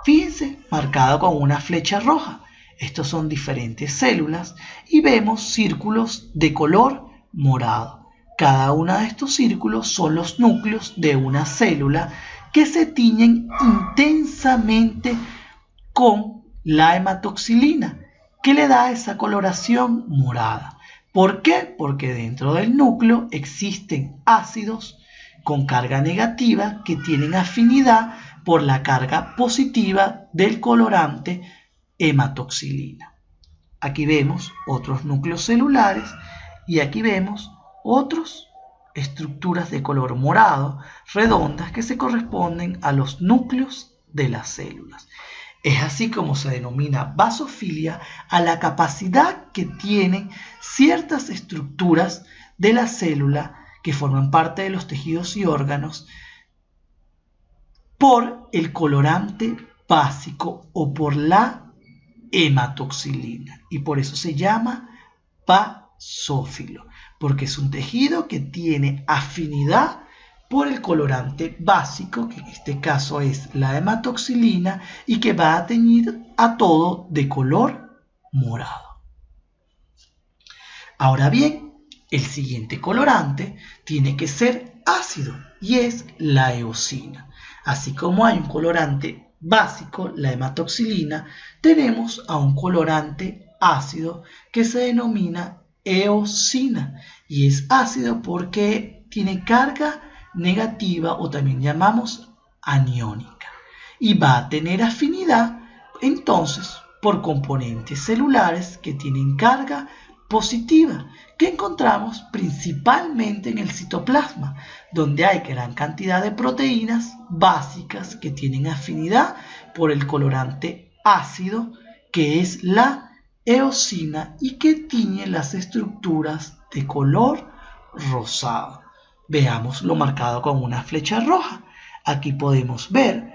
S1: Fíjense, marcado con una flecha roja. Estos son diferentes células y vemos círculos de color morado. Cada uno de estos círculos son los núcleos de una célula que se tiñen intensamente con la hematoxilina, que le da esa coloración morada. ¿Por qué? Porque dentro del núcleo existen ácidos con carga negativa que tienen afinidad por la carga positiva del colorante hematoxilina. Aquí vemos otros núcleos celulares y aquí vemos otras estructuras de color morado, redondas, que se corresponden a los núcleos de las células. Es así como se denomina basofilia a la capacidad que tienen ciertas estructuras de la célula que forman parte de los tejidos y órganos por el colorante básico o por la hematoxilina. Y por eso se llama basófilo, porque es un tejido que tiene afinidad por el colorante básico, que en este caso es la hematoxilina, y que va a teñir a todo de color morado. Ahora bien, el siguiente colorante tiene que ser ácido y es la eosina. Así como hay un colorante básico, la hematoxilina, tenemos a un colorante ácido que se denomina eosina y es ácido porque tiene carga negativa o también llamamos aniónica y va a tener afinidad entonces por componentes celulares que tienen carga positiva que encontramos principalmente en el citoplasma, donde hay gran cantidad de proteínas básicas que tienen afinidad por el colorante ácido que es la eosina y que tiñe las estructuras de color rosado. Veámoslo marcado con una flecha roja. Aquí podemos ver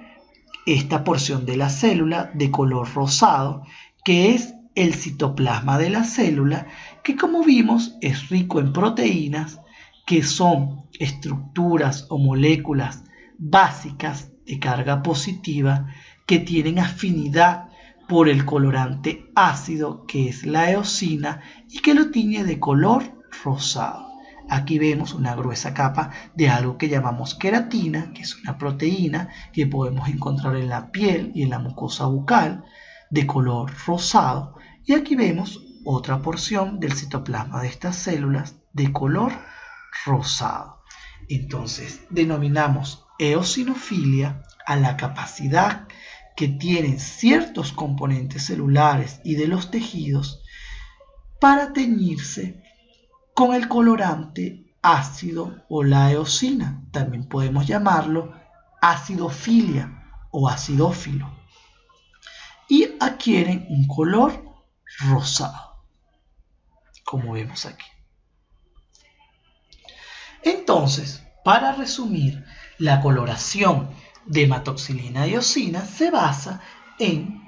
S1: esta porción de la célula de color rosado que es el citoplasma de la célula, que como vimos es rico en proteínas que son estructuras o moléculas básicas de carga positiva que tienen afinidad por el colorante ácido que es la eosina y que lo tiñe de color rosado. Aquí vemos una gruesa capa de algo que llamamos queratina, que es una proteína que podemos encontrar en la piel y en la mucosa bucal de color rosado. Y aquí vemos otra porción del citoplasma de estas células de color rosado. Entonces, denominamos eosinofilia a la capacidad que tienen ciertos componentes celulares y de los tejidos para teñirse con el colorante ácido o la eosina. También podemos llamarlo acidofilia o acidófilo. Y adquieren un color rosado, como vemos aquí. Entonces, para resumir, la coloración de hematoxilina y eosina se basa en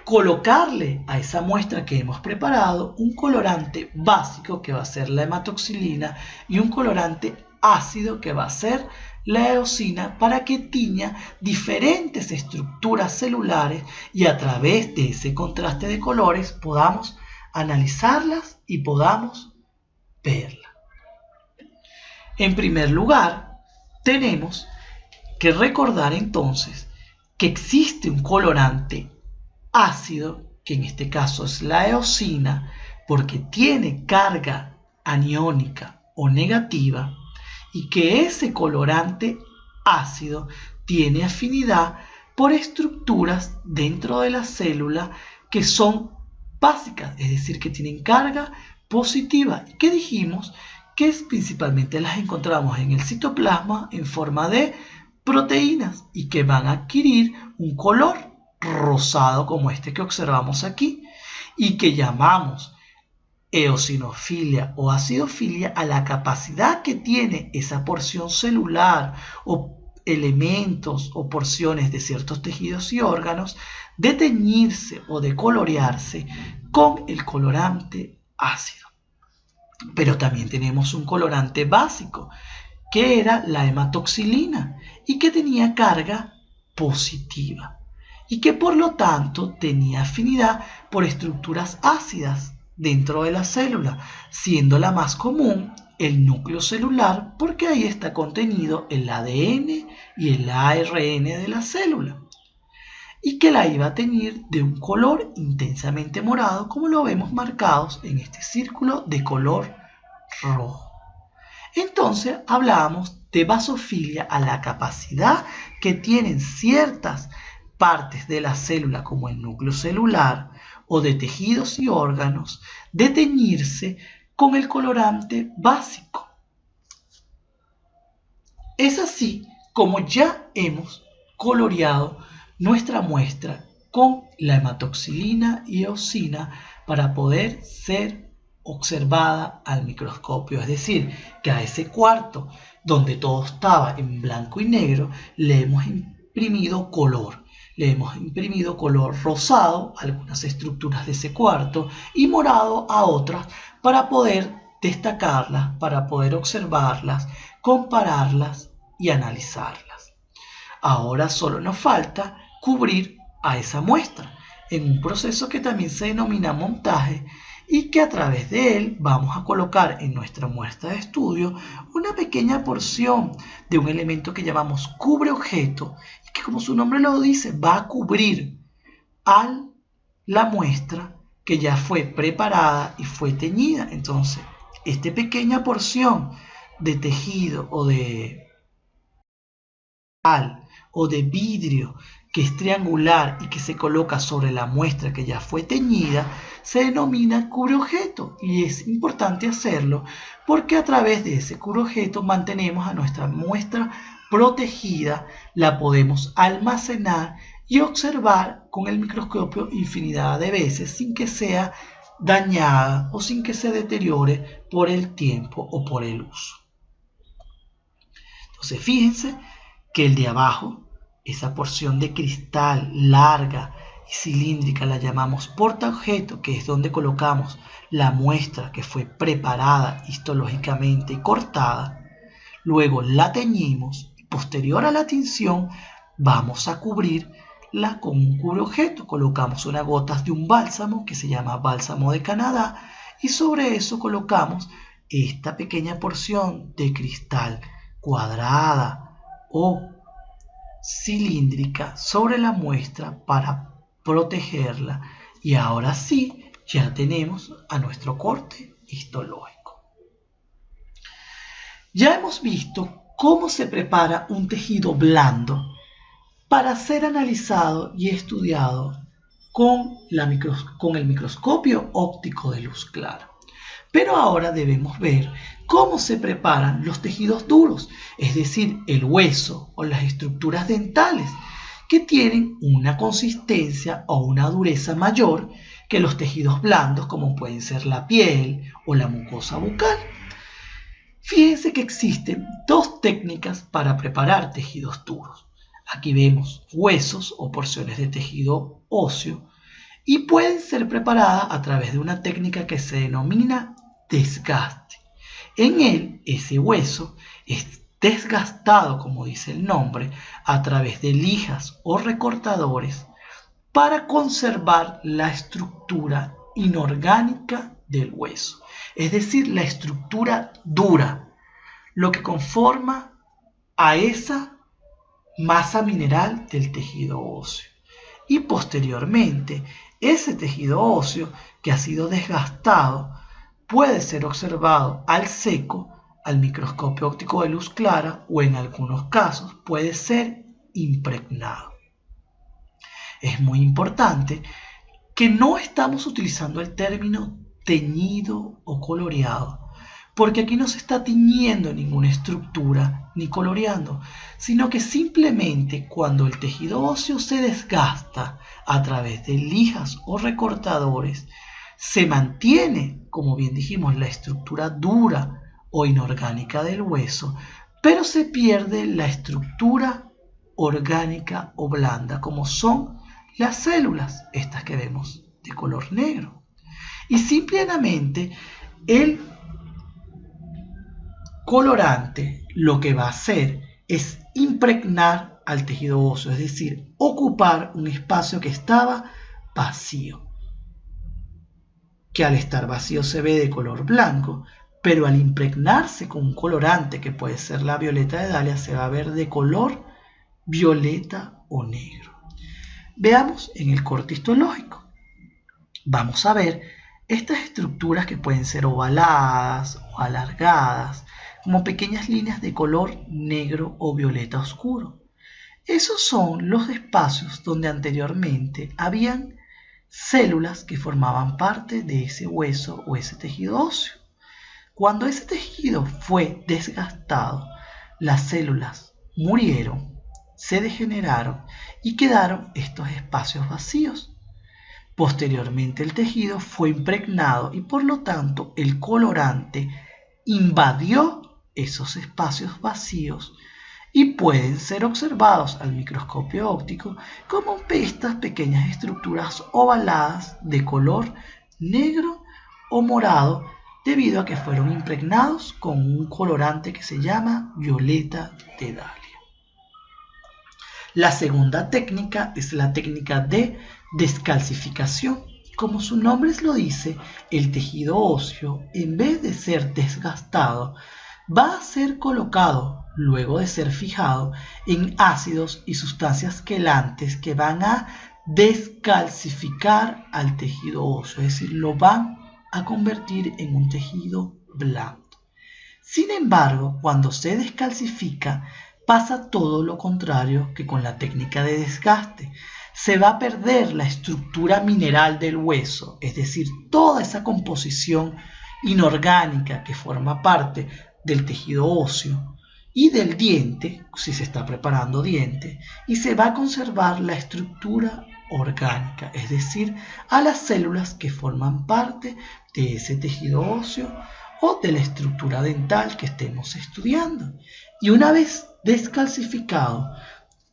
S1: colocarle a esa muestra que hemos preparado un colorante básico que va a ser la hematoxilina y un colorante ácido que va a ser la eosina para que tiña diferentes estructuras celulares y a través de ese contraste de colores podamos analizarlas y podamos verlas. En primer lugar, tenemos que recordar entonces que existe un colorante ácido, que en este caso es la eosina, porque tiene carga aniónica o negativa, y que ese colorante ácido tiene afinidad por estructuras dentro de la célula que son básicas, es decir, que tienen carga positiva, y que dijimos que principalmente las encontramos en el citoplasma en forma de proteínas y que van a adquirir un color rosado como este que observamos aquí y que llamamos eosinofilia o acidofilia a la capacidad que tiene esa porción celular o elementos o porciones de ciertos tejidos y órganos de teñirse o de colorearse con el colorante ácido. Pero también tenemos un colorante básico que era la hematoxilina y que tenía carga positiva y que por lo tanto tenía afinidad por estructuras ácidas dentro de la célula, siendo la más común el núcleo celular porque ahí está contenido el ADN y el ARN de la célula y que la iba a teñir de un color intensamente morado como lo vemos marcados en este círculo de color rojo. Entonces hablábamos de basofilia a la capacidad que tienen ciertas partes de la célula, como el núcleo celular, o de tejidos y órganos, de teñirse con el colorante básico. Es así como ya hemos coloreado nuestra muestra con la hematoxilina y eosina para poder ser observada al microscopio. Es decir, que a ese cuarto donde todo estaba en blanco y negro le hemos imprimido color. Le hemos imprimido color rosado a algunas estructuras de ese cuarto y morado a otras para poder destacarlas, para poder observarlas, compararlas y analizarlas. Ahora solo nos falta cubrir a esa muestra en un proceso que también se denomina montaje y que a través de él vamos a colocar en nuestra muestra de estudio una pequeña porción de un elemento que llamamos cubre objeto y que, como su nombre lo dice, va a cubrir a la muestra que ya fue preparada y fue teñida. Entonces, esta pequeña porción de tejido o de vidrio que es triangular y que se coloca sobre la muestra que ya fue teñida, se denomina cubreobjeto, y es importante hacerlo porque a través de ese cubreobjeto mantenemos a nuestra muestra protegida, la podemos almacenar y observar con el microscopio infinidad de veces sin que sea dañada o sin que se deteriore por el tiempo o por el uso. Entonces fíjense que el de abajo, esa porción de cristal larga y cilíndrica, la llamamos portaobjeto, que es donde colocamos la muestra que fue preparada histológicamente y cortada. Luego la teñimos y posterior a la tinción vamos a cubrirla con un cubreobjeto. Colocamos unas gotas de un bálsamo que se llama bálsamo de Canadá y sobre eso colocamos esta pequeña porción de cristal cuadrada o cilíndrica sobre la muestra para protegerla, y ahora sí ya tenemos a nuestro corte histológico. Ya hemos visto cómo se prepara un tejido blando para ser analizado y estudiado con el microscopio óptico de luz clara. Pero ahora debemos ver cómo se preparan los tejidos duros, es decir, el hueso o las estructuras dentales, que tienen una consistencia o una dureza mayor que los tejidos blandos, como pueden ser la piel o la mucosa bucal. Fíjense que existen dos técnicas para preparar tejidos duros. Aquí vemos huesos o porciones de tejido óseo y pueden ser preparadas a través de una técnica que se denomina desgaste. En él, ese hueso es desgastado, como dice el nombre, a través de lijas o recortadores para conservar la estructura inorgánica del hueso, es decir, la estructura dura, lo que conforma a esa masa mineral del tejido óseo. Y posteriormente, ese tejido óseo que ha sido desgastado puede ser observado al seco, al microscopio óptico de luz clara, o en algunos casos puede ser impregnado. Es muy importante que no estamos utilizando el término teñido o coloreado, porque aquí no se está tiñendo ninguna estructura ni coloreando, sino que simplemente cuando el tejido óseo se desgasta a través de lijas o recortadores, se mantiene, como bien dijimos, la estructura dura o inorgánica del hueso, pero se pierde la estructura orgánica o blanda, como son las células, estas que vemos de color negro. Y simplemente el colorante lo que va a hacer es impregnar al tejido óseo, es decir, ocupar un espacio que estaba vacío, que al estar vacío se ve de color blanco, pero al impregnarse con un colorante que puede ser la violeta de Dalia se va a ver de color violeta o negro. Veamos en el corte histológico. Vamos a ver estas estructuras que pueden ser ovaladas o alargadas, como pequeñas líneas de color negro o violeta oscuro. Esos son los espacios donde anteriormente habían células que formaban parte de ese hueso o ese tejido óseo. Cuando ese tejido fue desgastado, las células murieron, se degeneraron y quedaron estos espacios vacíos. Posteriormente el tejido fue impregnado y por lo tanto el colorante invadió esos espacios vacíos y pueden ser observados al microscopio óptico como estas pequeñas estructuras ovaladas de color negro o morado debido a que fueron impregnados con un colorante que se llama violeta de Dalia. La segunda técnica es la técnica de descalcificación. Como su nombre lo dice, el tejido óseo, en vez de ser desgastado, va a ser colocado, luego de ser fijado, en ácidos y sustancias quelantes que van a descalcificar al tejido óseo, es decir, lo van a convertir en un tejido blando. Sin embargo, cuando se descalcifica, pasa todo lo contrario que con la técnica de desgaste. Se va a perder la estructura mineral del hueso, es decir, toda esa composición inorgánica que forma parte del tejido óseo y del diente, si se está preparando diente, y se va a conservar la estructura orgánica, es decir, a las células que forman parte de ese tejido óseo o de la estructura dental que estemos estudiando. Y una vez descalcificado,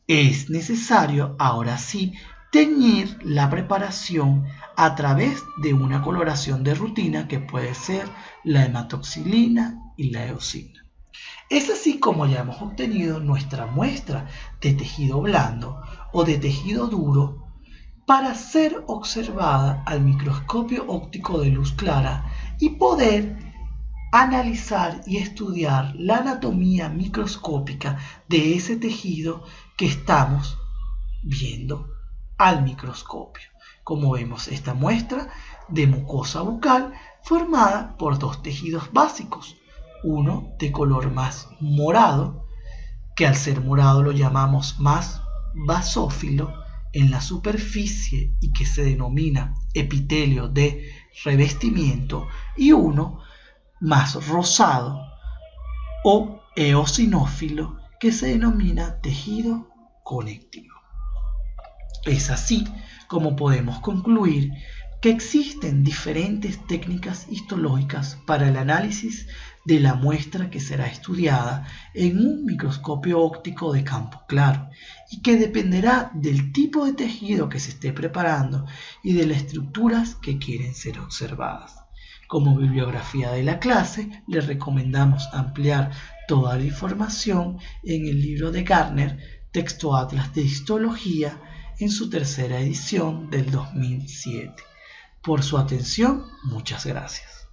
S1: es necesario ahora sí teñir la preparación a través de una coloración de rutina que puede ser la hematoxilina y la eosina. Es así como ya hemos obtenido nuestra muestra de tejido blando o de tejido duro para ser observada al microscopio óptico de luz clara y poder analizar y estudiar la anatomía microscópica de ese tejido que estamos viendo al microscopio. Como vemos, esta muestra de mucosa bucal formada por dos tejidos básicos, uno de color más morado, que al ser morado lo llamamos más basófilo en la superficie y que se denomina epitelio de revestimiento, y uno más rosado o eosinófilo que se denomina tejido conectivo. Es así como podemos concluir que existen diferentes técnicas histológicas para el análisis de la muestra que será estudiada en un microscopio óptico de campo claro y que dependerá del tipo de tejido que se esté preparando y de las estructuras que quieren ser observadas. Como bibliografía de la clase, les recomendamos ampliar toda la información en el libro de Gardner, Texto Atlas de Histología, en su tercera edición del 2007. Por su atención, muchas gracias.